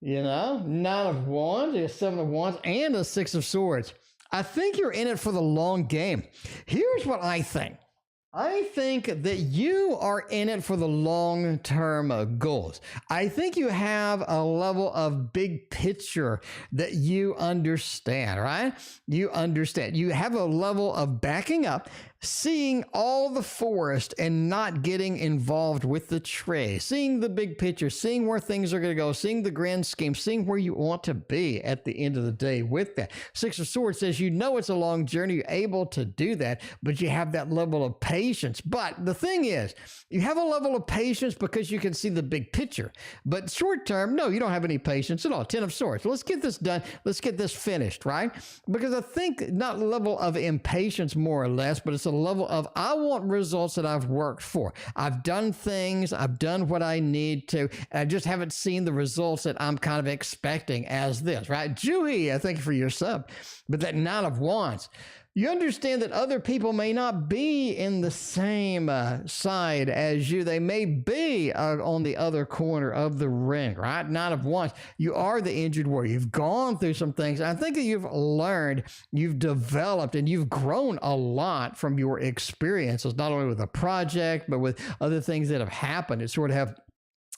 B: You know, Nine of Wands, a Seven of Wands, and a Six of Swords. I think you're in it for the long game. Here's what I think. I think that you are in it for the long-term goals. I think you have a level of big picture that you understand, right? You understand. You have a level of backing up, seeing all the forest and not getting involved with the tree, seeing the big picture, seeing where things are going to go, seeing the grand scheme, seeing where you want to be at the end of the day with that. Six of Swords says, you know, it's a long journey. You're able to do that, but you have that level of patience. But the thing is, you have a level of patience because you can see the big picture. But short term, no, you don't have any patience at all. Ten of Swords. Let's get this done. Let's get this finished, right? Because I think not level of impatience more or less, but it's a level of, I want results that I've worked for. I've done things, I've done what I need to, and I just haven't seen the results that I'm kind of expecting as this, right? Juhi, I thank you for your sub. But that Knight of Wands, you understand that other people may not be in the same side as you. They may be on the other corner of the ring, right? Knight of Wands, you are the injured warrior. You've gone through some things. I think that you've learned, you've developed, and you've grown a lot from your experiences, not only with the project, but with other things that have happened. It sort of have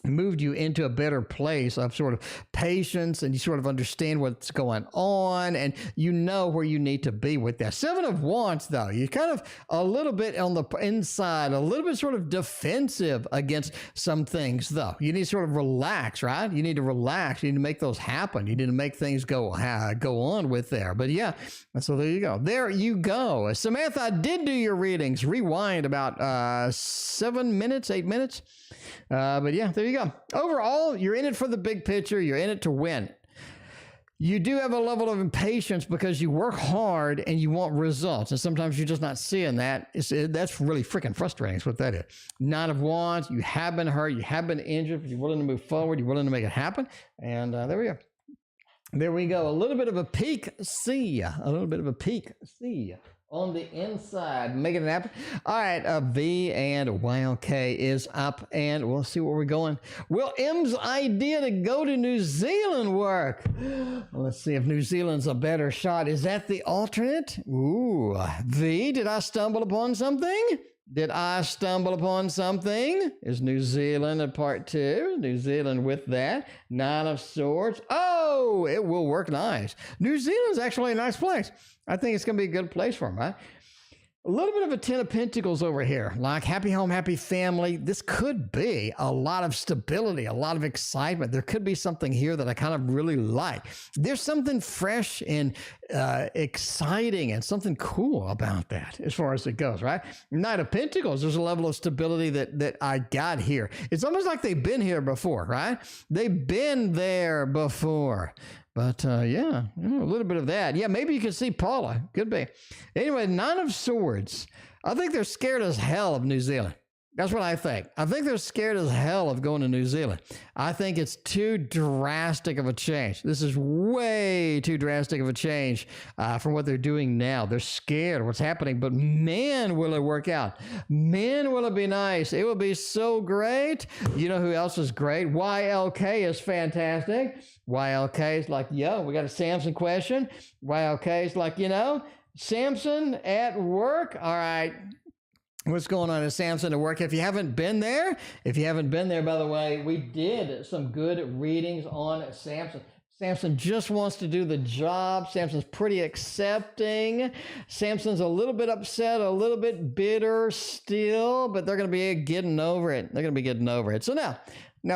B: moved you into a better place of sort of patience, and you sort of understand what's going on, and you know where you need to be with that. Seven of Wands, though, you're kind of a little bit on the inside, a little bit sort of defensive against some things, though. You need to sort of relax, right? You need to relax. You need to make those happen. You need to make things go on with there. But yeah, so there you go. There you go. Samantha, I did do your readings. Rewind about 7 minutes, 8 minutes. But yeah, there you go. Overall, you're in it for the big picture. You're in it to win. You do have a level of impatience because you work hard and you want results. And sometimes you're just not seeing that. That's really freaking frustrating is what that is. Nine of Wands, you have been hurt, you have been injured, but you're willing to move forward, you're willing to make it happen. And there we go. There we go. A little bit of a peek, see ya. A little bit of a peek, see ya. On the inside, making it happen. All right, V and YLK is up, and we'll see where we're going. Will M's idea to go to New Zealand work? Let's see if New Zealand's a better shot. Is that the alternate? Ooh, V, did I stumble upon something? Did I stumble upon something? Is New Zealand a part two? New Zealand with that. Nine of Swords. Oh, it will work nice. New Zealand's actually a nice place. I think it's going to be a good place for them, right? A little bit of a 10 of Pentacles over here, like happy home, happy family. This could be a lot of stability, a lot of excitement. There could be something here that I kind of really like. There's something fresh and exciting and something cool about that as far as it goes, right? Knight of Pentacles, there's a level of stability that I got here. It's almost like they've been here before, right? They've been there before. But yeah, a little bit of that. Yeah, maybe you can see Paula. Could be. Anyway, Nine of Swords. I think they're scared as hell of New Zealand. That's what I think. I think they're scared as hell of going to New Zealand. I think it's too drastic of a change. This is way too drastic of a change from what they're doing now. They're scared of what's happening, but man, will it work out. Man, will it be nice. It will be so great. You know who else is great? YLK is fantastic. YLK is like, yo, we got a Samson question. YLK is like, you know, Samson at work. All right. What's going on at Samson at work? If you haven't been there, by the way, we did some good readings on Samson. Samson just wants to do the job. Samson's pretty accepting. Samson's a little bit upset, a little bit bitter still, but they're going to be getting over it. They're going to be getting over it. So now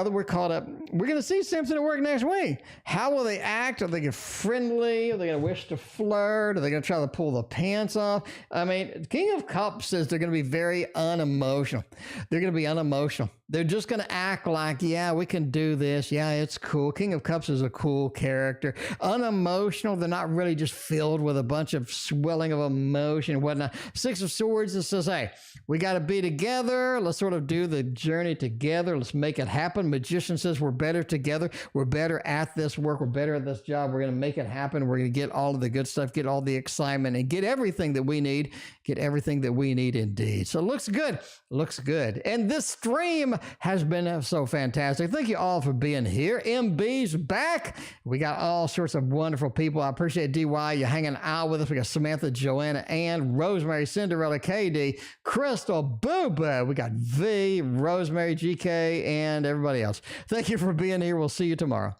B: that we're caught up, we're going to see Samson at work next week. How will they act? Are they going to get friendly? Are they going to wish to flirt? Are they going to try to pull the pants off? I mean, King of Cups says they're going to be very unemotional. They're going to be unemotional. They're just going to act like, yeah, we can do this. Yeah, it's cool. King of Cups is a cool character. Unemotional. They're not really just filled with a bunch of swelling of emotion and whatnot. Six of Swords, it says, hey, we got to be together. Let's sort of do the journey together. Let's make it happen. Magician says we're better together. We're better at this work. We're better at this job. We're going to make it happen. We're going to get all of the good stuff, get all the excitement, and get everything that we need. Get everything that we need indeed. So it looks good. Looks good. And this stream has been so fantastic. Thank you all for being here. MB's back. We got all sorts of wonderful people. I appreciate DY. You're hanging out with us. We got Samantha, Joanna, and Rosemary, Cinderella, KD, Crystal, BooBoo. We got V, Rosemary, GK, and everybody else. Thank you for being here. We'll see you tomorrow.